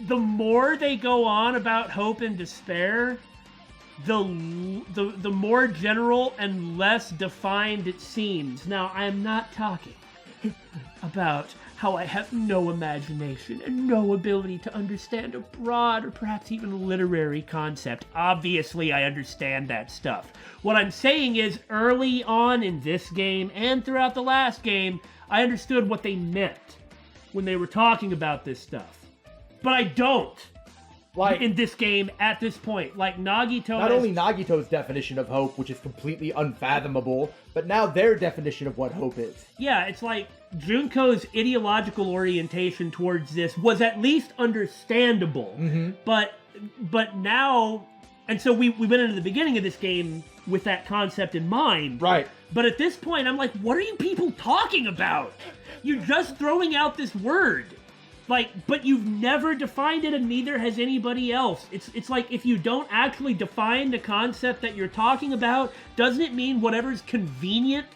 The more they go on about hope and despair, the more general and less defined it seems. Now, I am not talking about how I have no imagination and no ability to understand a broad or perhaps even literary concept. Obviously, I understand that stuff. What I'm saying is, early on in this game and throughout the last game, I understood what they meant when they were talking about this stuff. But I don't. Like, in this game at this point. Like Nagito. Not only Nagito's definition of hope, which is completely unfathomable, but now their definition of what hope is. Yeah, it's like Junko's ideological orientation towards this was at least understandable. Mm-hmm. But now, and so we went into the beginning of this game with that concept in mind. Right. But at this point, I'm like, what are you people talking about? You're just throwing out this word. Like, but you've never defined it, and neither has anybody else. It's like, if you don't actually define the concept that you're talking about, doesn't it mean whatever's convenient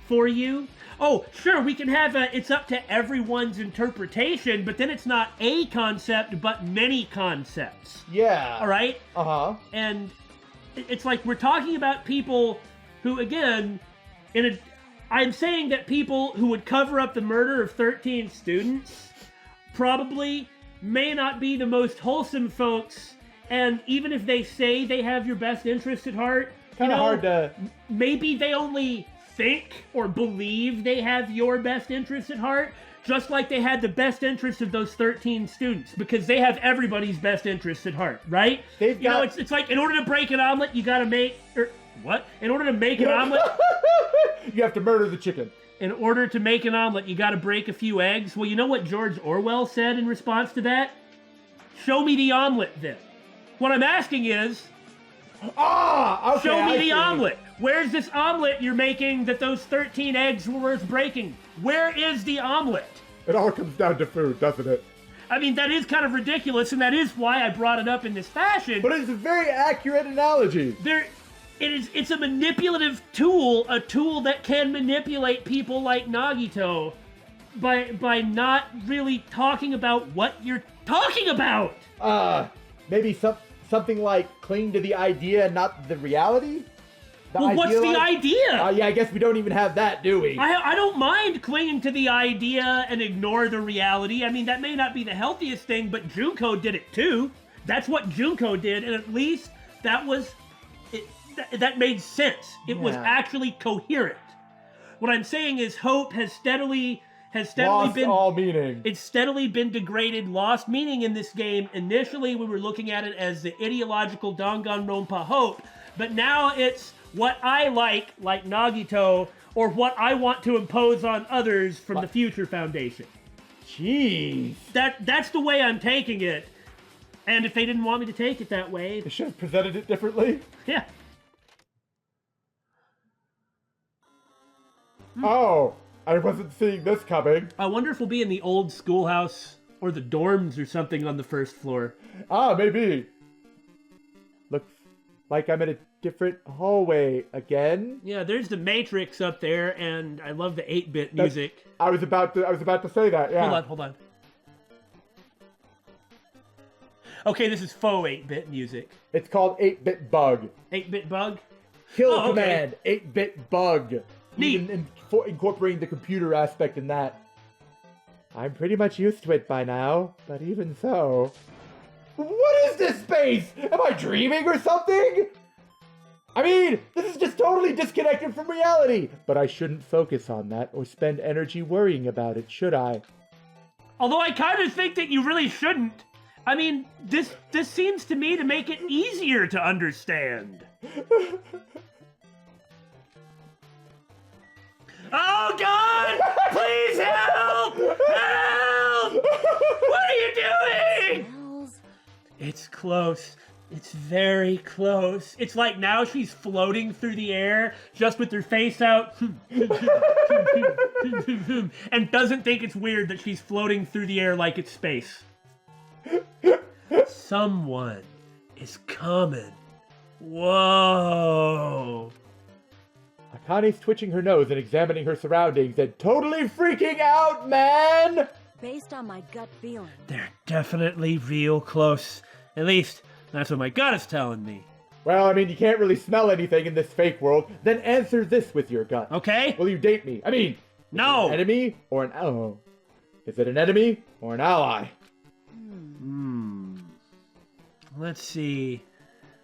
for you? Oh, sure, we can have it's up to everyone's interpretation, but then it's not a concept, but many concepts. Yeah. All right? Uh-huh. And it's like, we're talking about people who, again, I'm saying that people who would cover up the murder of 13 students probably may not be the most wholesome folks, and even if they say they have your best interest at heart, kind of hard to... maybe they only think or believe they have your best interests at heart, just like they had the best interests of those 13 students, because they have everybody's best interests at heart, right? It's like, in order to break an omelet, you gotta make... what? In order to make an omelet... You have to murder the chicken. In order to make an omelet, you gotta break a few eggs. Well, you know what George Orwell said in response to that? Show me the omelet, then. What I'm asking is... Okay, show me the omelet. Where's this omelet you're making that those 13 eggs were worth breaking? Where is the omelet? It all comes down to food, doesn't it? I mean, that is kind of ridiculous, and that is why I brought it up in this fashion. But it's a very accurate analogy. It's a manipulative tool, a tool that can manipulate people like Nagito by not really talking about what you're talking about. Maybe something like cling to the idea, not the reality? What's the idea? Yeah, I guess we don't even have that, do we? I don't mind clinging to the idea and ignore the reality. I mean, that may not be the healthiest thing, but Junko did it too. That's what Junko did, and at least that was... that made sense. It was actually coherent. What I'm saying is hope has steadily lost been all meaning. It's steadily been degraded, lost meaning in this game. Initially, we were looking at it as the ideological Danganronpa hope, but now it's what I like Nagito, or what I want to impose on others from the Future Foundation. Jeez. That's the way I'm taking it. And if they didn't want me to take it that way... They should have presented it differently. Yeah. Oh, I wasn't seeing this coming. I wonder if we'll be in the old schoolhouse or the dorms or something on the first floor. Maybe. Looks like I'm in a different hallway again. Yeah, there's the Matrix up there, and I love the 8-bit music. I was about to say that, yeah. Hold on. Okay, this is faux 8-bit music. It's called 8-bit bug. 8-bit bug? Kill command, 8-bit bug. Neat. Even incorporating the computer aspect in that. I'm pretty much used to it by now, but even so... What is this space? Am I dreaming or something? I mean, this is just totally disconnected from reality. But I shouldn't focus on that or spend energy worrying about it, should I? Although I kind of think that you really shouldn't. I mean, this seems to me to make it easier to understand. Oh, God! Please help! Help! What are you doing? It's close. It's very close. It's like now she's floating through the air, just with her face out, and doesn't think it's weird that she's floating through the air like it's space. Someone is coming. Whoa. Akane's twitching her nose and examining her surroundings and totally freaking out, man! Based on my gut feeling. They're definitely real close. At least, that's what my gut is telling me. Well, I mean, you can't really smell anything in this fake world. Then answer this with your gut. Okay? Will you date me? I mean, no! An enemy or an ally? Is it an enemy or an ally? Let's see.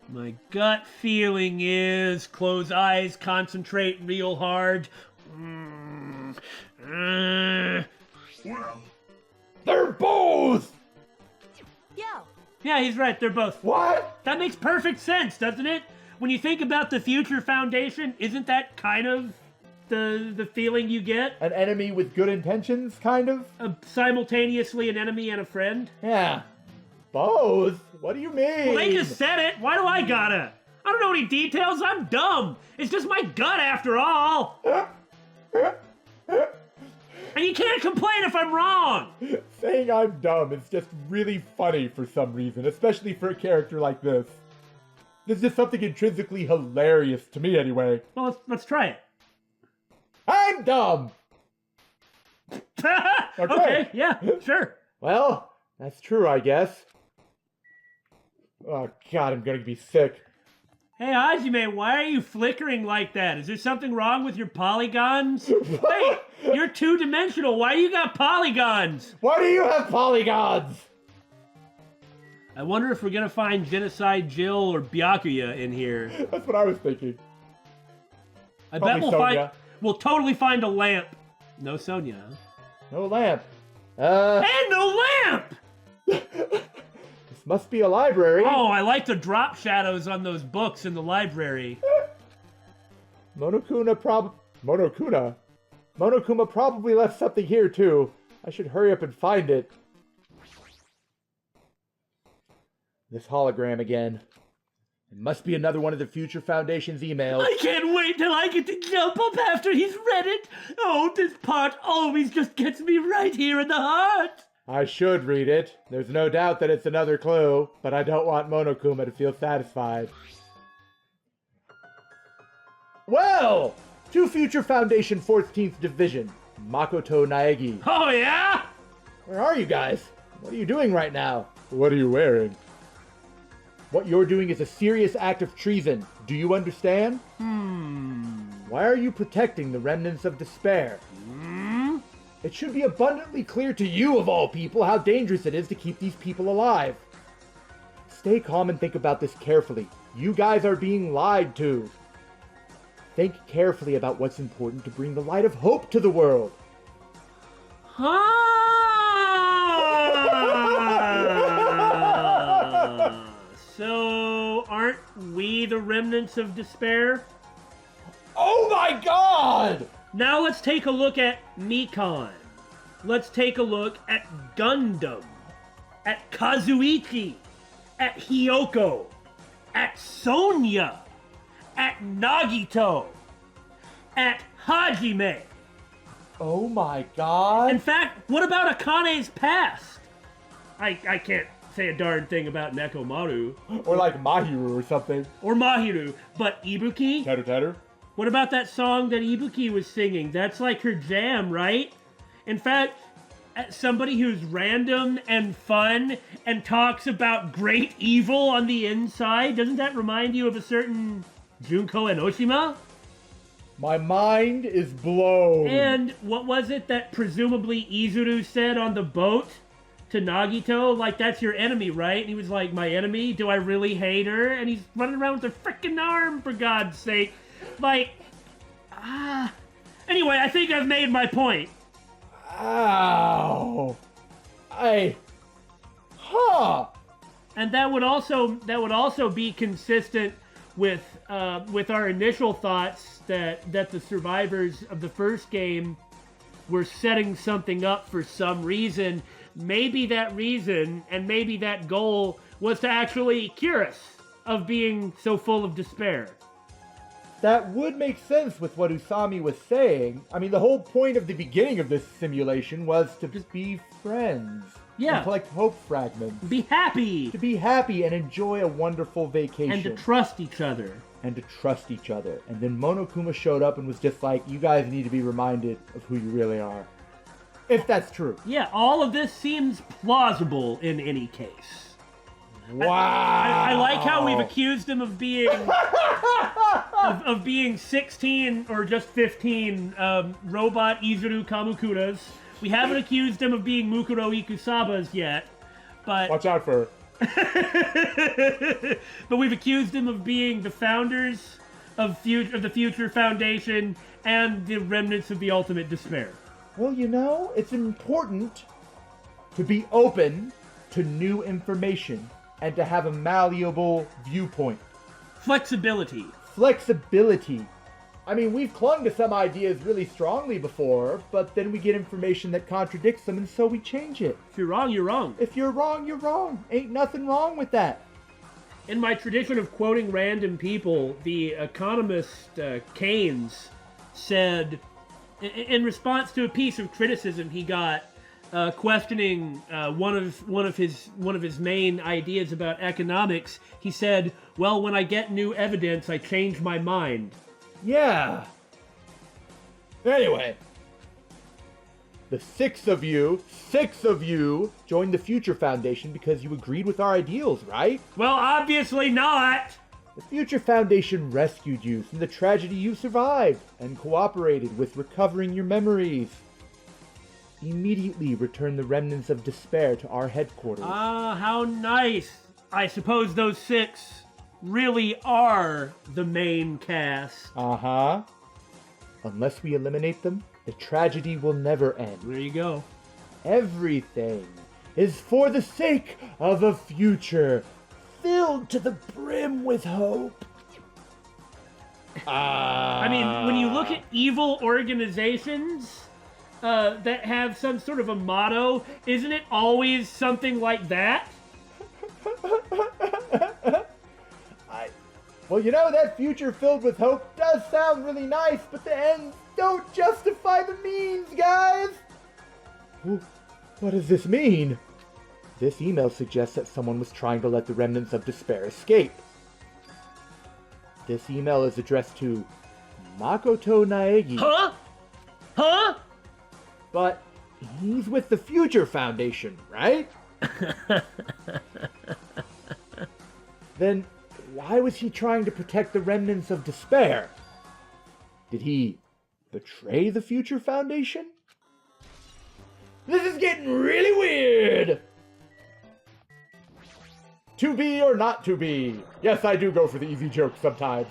My gut feeling is close eyes, concentrate real hard. Well, they're both! Yo! Yeah, he's right. They're both. What? That makes perfect sense, doesn't it? When you think about the Future Foundation, isn't that kind of the feeling you get? An enemy with good intentions, kind of? Simultaneously an enemy and a friend? Yeah. Both? What do you mean? Well, they just said it. Why do I gotta? I don't know any details. I'm dumb. It's just my gut after all. And you can't complain if I'm wrong. Saying I'm dumb is just really funny for some reason, especially for a character like this. There's just something intrinsically hilarious to me anyway. Well, let's try it. I'm dumb! Okay, yeah, sure. Well, that's true, I guess. Oh god, I'm gonna be sick. Hey, Hajime, why are you flickering like that? Is there something wrong with your polygons? Wait, you're two-dimensional. Why do you got polygons? Why do you have polygons? I wonder if we're gonna find Genocide Jill or Byakuya in here. That's what I was thinking. I bet we'll find. We'll totally find a lamp. No Sonia. No lamp. And no lamp! This must be a library. Oh, I like the drop shadows on those books in the library. Monokuma probably left something here too. I should hurry up and find it. This hologram again. It must be another one of the Future Foundation's emails. I can't wait till I get to jump up after he's read it. Oh, this part always just gets me right here in the heart. I should read it. There's no doubt that it's another clue, but I don't want Monokuma to feel satisfied. Well, to Future Foundation 14th Division, Makoto Naegi. Oh, yeah? Where are you guys? What are you doing right now? What are you wearing? What you're doing is a serious act of treason. Do you understand? Why are you protecting the Remnants of Despair? It should be abundantly clear to you, of all people, how dangerous it is to keep these people alive. Stay calm and think about this carefully. You guys are being lied to. Think carefully about what's important to bring the light of hope to the world. So, aren't we the Remnants of Despair? Oh my god! Now let's take a look at Mikan. Let's take a look at Gundam. At Kazuichi. At Hiyoko. At Sonya. At Nagito. At Hajime. Oh my god. In fact, what about Akane's past? I can't say a darn thing about Nekomaru. Or like Mahiru or something. Or Mahiru. But Ibuki? Tatter tatter. What about that song that Ibuki was singing? That's like her jam, right? In fact, as somebody who's random and fun and talks about great evil on the inside, doesn't that remind you of a certain Junko Enoshima? My mind is blown. And what was it that presumably Izuru said on the boat to Nagito? Like, that's your enemy, right? And he was like, my enemy? Do I really hate her? And he's running around with a freaking arm, for God's sake. Like, Anyway, I think I've made my point. Ow. And that would also be consistent with our initial thoughts that the survivors of the first game were setting something up for some reason. Maybe that reason and maybe that goal was to actually cure us of being so full of despair. That would make sense with what Usami was saying. I mean, the whole point of the beginning of this simulation was to just be friends. Yeah. And collect hope fragments. Be happy. To be happy and enjoy a wonderful vacation. And to trust each other. And then Monokuma showed up and was just like, you guys need to be reminded of who you really are. If that's true. Yeah, all of this seems plausible in any case. Wow. I like how we've accused him of being of being 16 or just 15 robot Izuru Kamukuras. We haven't accused him of being Mukuro Ikusabas yet, but watch out for but we've accused him of being the founders of the Future Foundation and the remnants of the Ultimate Despair. Well, you know, it's important to be open to new information and to have a malleable viewpoint. Flexibility. I mean, we've clung to some ideas really strongly before, but then we get information that contradicts them, and so we change it. If you're wrong, you're wrong. If you're wrong, you're wrong. Ain't nothing wrong with that. In my tradition of quoting random people, the economist Keynes said, in response to a piece of criticism he got, questioning one of his main ideas about economics, he said, "Well, when I get new evidence, I change my mind." Yeah. Anyway, the six of you joined the Future Foundation because you agreed with our ideals, right? Well, obviously not. The Future Foundation rescued you from the tragedy you survived and cooperated with recovering your memories. Immediately return the Remnants of Despair to our headquarters. Ah, how nice. I suppose those six really are the main cast. Uh-huh. Unless we eliminate them, the tragedy will never end. There you go. Everything is for the sake of a future filled to the brim with hope. I mean, when you look at evil organizations that have some sort of a motto, isn't it always something like that? Well, you know, that future filled with hope does sound really nice, but the ends don't justify the means, guys! What does this mean? This email suggests that someone was trying to let the Remnants of Despair escape. This email is addressed to Makoto Naegi. Huh? Huh? But he's with the Future Foundation, right? Then why was he trying to protect the Remnants of Despair? Did he betray the Future Foundation? This is getting really weird! To be or not to be? Yes, I do go for the easy joke sometimes.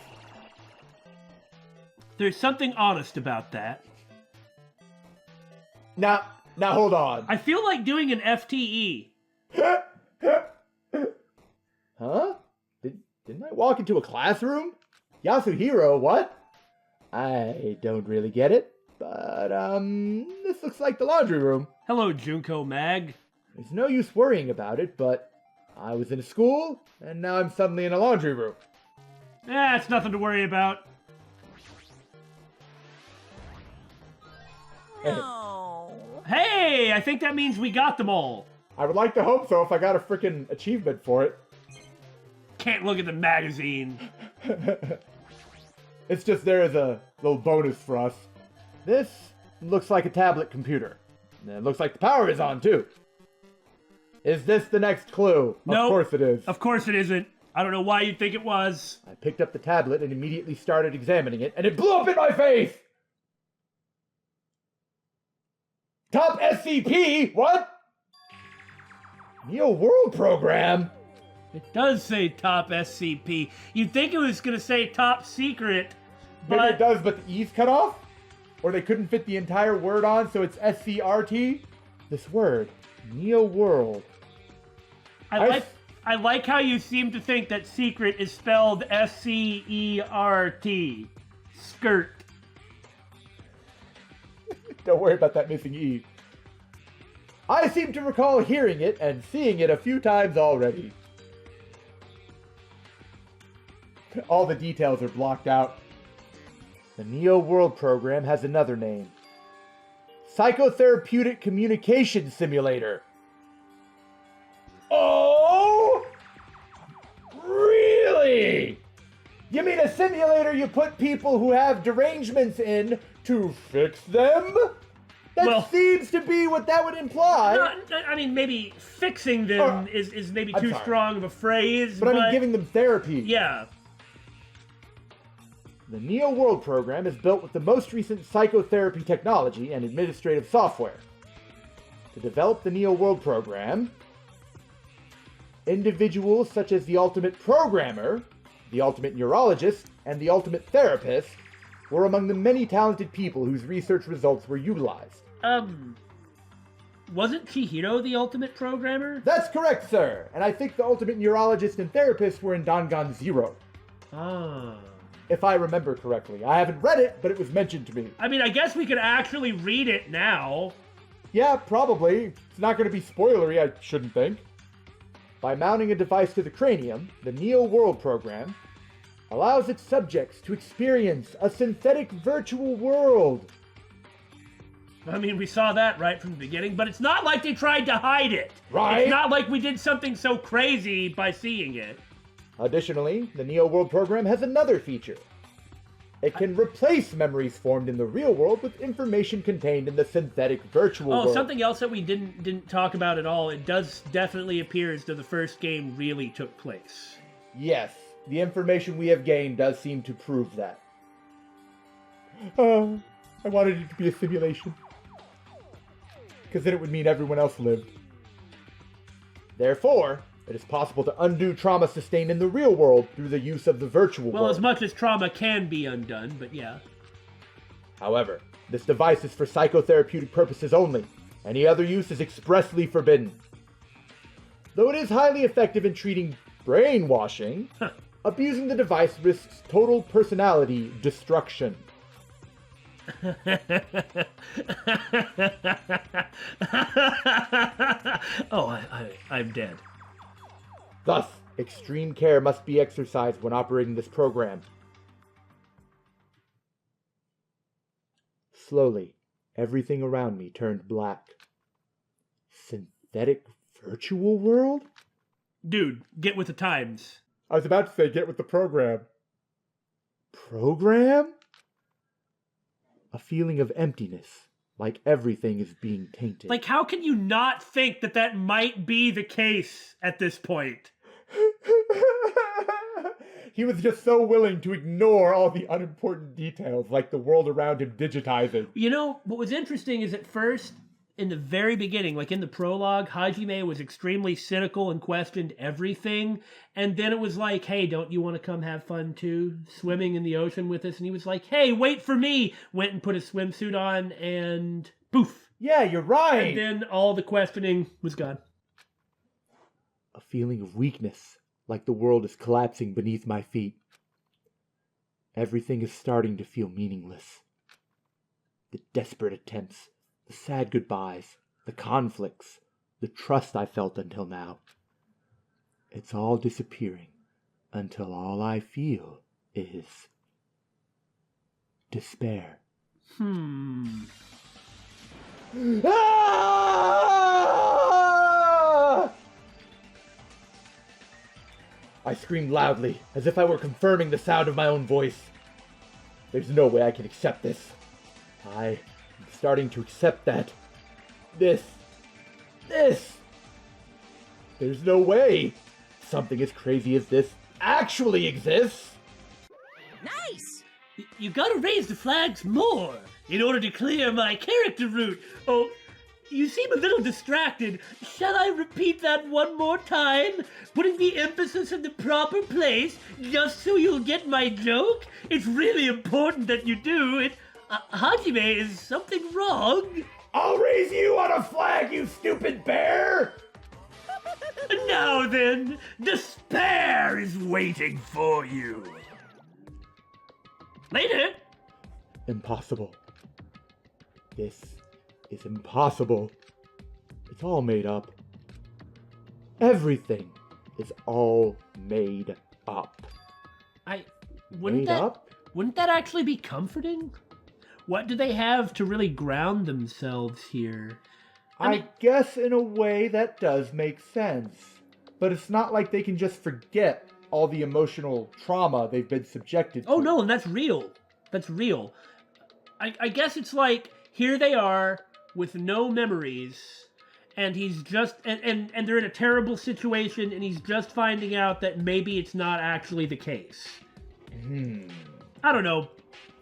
There's something honest about that. Now hold on. I feel like doing an FTE. Huh? Didn't I walk into a classroom? Yasuhiro, what? I don't really get it, but this looks like the laundry room. Hello, Junko Mag. There's no use worrying about it, but I was in a school, and now I'm suddenly in a laundry room. It's nothing to worry about. No. Hey, I think that means we got them all. I would like to hope so if I got a frickin' achievement for it. Can't look at the magazine. It's just there as a little bonus for us. This looks like a tablet computer. And it looks like the power is on, too. Is this the next clue? No. Of course it is. Of course it isn't. I don't know why you'd think it was. I picked up the tablet and immediately started examining it, and it blew up in my face! Top SCP? What? Neo World Program? It does say top SCP. You'd think it was going to say top secret, Maybe but it does, but the E's cut off? Or they couldn't fit the entire word on, so it's SCRT? This word, Neo World. I like how you seem to think that secret is spelled SCERT. Skirt. Don't worry about that missing E. I seem to recall hearing it and seeing it a few times already. All the details are blocked out. The Neo World program has another name. Psychotherapeutic Communication Simulator. Oh! Really? You mean a simulator you put people who have derangements in to fix them? That seems to be what that would imply. No, I mean, maybe fixing them is maybe too strong of a phrase. But I mean giving them therapy. Yeah. The Neo World program is built with the most recent psychotherapy technology and administrative software. To develop the Neo World program, individuals such as the Ultimate Programmer, the Ultimate Neurologist, and the Ultimate Therapist were among the many talented people whose research results were utilized. Wasn't Chihiro the Ultimate Programmer? That's correct, sir. And I think the Ultimate Neurologist and Therapist were in Danganronpa. Ah. If I remember correctly. I haven't read it, but it was mentioned to me. I mean, I guess we could actually read it now. Yeah, probably. It's not going to be spoilery, I shouldn't think. By mounting a device to the cranium, the Neo World program allows its subjects to experience a synthetic virtual world. I mean, we saw that right from the beginning, but it's not like they tried to hide it. Right. It's not like we did something so crazy by seeing it. Additionally, the Neo World program has another feature. It can replace memories formed in the real world with information contained in the synthetic virtual world. Oh, something else that we didn't talk about at all. It does definitely appear as though the first game really took place. Yes, the information we have gained does seem to prove that. I wanted it to be a simulation. Because then it would mean everyone else lived. Therefore, it is possible to undo trauma sustained in the real world through the use of the virtual world. Well, as much as trauma can be undone, but yeah. However, this device is for psychotherapeutic purposes only. Any other use is expressly forbidden. Though it is highly effective in treating brainwashing, abusing the device risks total personality destruction. Oh, I'm dead. Thus, extreme care must be exercised when operating this program. Slowly, everything around me turned black. Synthetic virtual world? Dude, get with the times. I was about to say, get with the program. Program? A feeling of emptiness, like everything is being tainted. Like, how can you not think that that might be the case at this point? He was just so willing to ignore all the unimportant details, like the world around him digitizing. You know, what was interesting is at first, in the very beginning, like in the prologue, Hajime was extremely cynical and questioned everything. And then it was like, hey, don't you want to come have fun too? Swimming in the ocean with us? And he was like, hey, wait for me. Went and put a swimsuit on and poof. Yeah, you're right. And then all the questioning was gone. A feeling of weakness, like the world is collapsing beneath my feet. Everything is starting to feel meaningless. The desperate attempts, the sad goodbyes, the conflicts, the trust I felt until now. It's all disappearing until all I feel is despair. Ah! I screamed loudly, as if I were confirming the sound of my own voice. There's no way I can accept this. I'm starting to accept that. This. There's no way something as crazy as this actually exists. Nice! You gotta raise the flags more in order to clear my character route. Oh, you seem a little distracted. Shall I repeat that one more time? Putting the emphasis in the proper place, just so you'll get my joke? It's really important that you do. Hajime, is something wrong? I'll raise you on a flag, you stupid bear! Now then, despair is waiting for you. Later. Impossible. This is impossible. It's all made up. Everything is all made up. Wouldn't that actually be comforting? What do they have to really ground themselves here? I mean, guess in a way that does make sense. But it's not like they can just forget all the emotional trauma they've been subjected to. Oh no, and that's real. That's real. I guess it's like, here they are with no memories, and he's just, and they're in a terrible situation, and he's just finding out that maybe it's not actually the case. I don't know.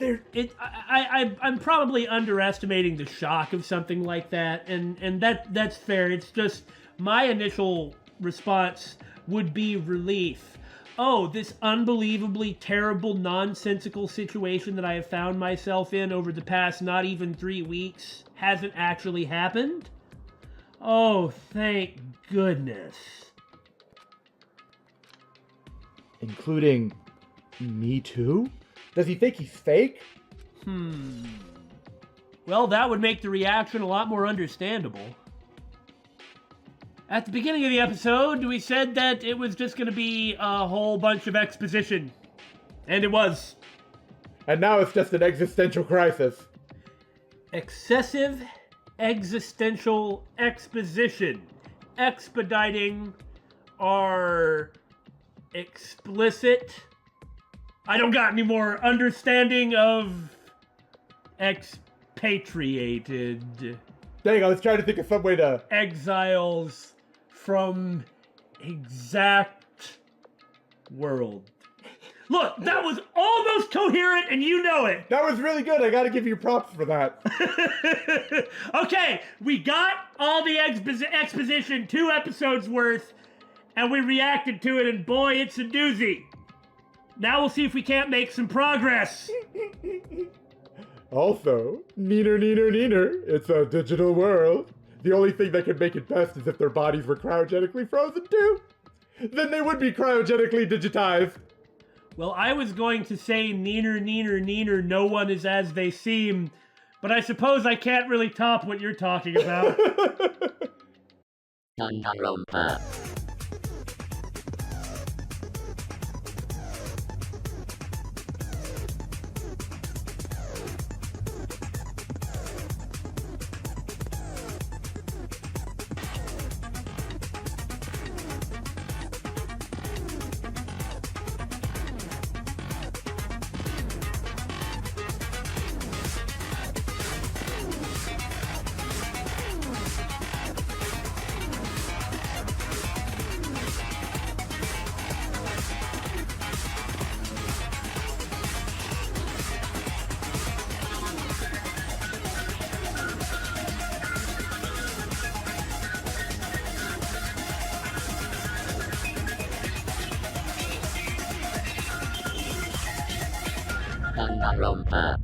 I'm probably underestimating the shock of something like that, and that's fair. It's just my initial response would be relief. Oh, this unbelievably terrible, nonsensical situation that I have found myself in over the past not even 3 weeks hasn't actually happened? Oh, thank goodness. Including me too? Does he think he's fake? Well, that would make the reaction a lot more understandable. At the beginning of the episode, we said that it was just going to be a whole bunch of exposition. And it was. And now it's just an existential crisis. Excessive existential exposition. Expediting our explicit... I don't got any more understanding of expatriated. Dang, I was trying to think of some way to... Exiles from exact world. Look, that was almost coherent and you know it. That was really good. I gotta give you props for that. Okay, we got all the exposition, 2 episodes worth, and we reacted to it, and boy, it's a doozy. Now we'll see if we can't make some progress. Also, neener, it's a digital world. The only thing that could make it best is if their bodies were cryogenically frozen too. Then they would be cryogenically digitized. Well, I was going to say neener, no one is as they seem, but I suppose I can't really top what you're talking about. Danganronpa. Danganronpa.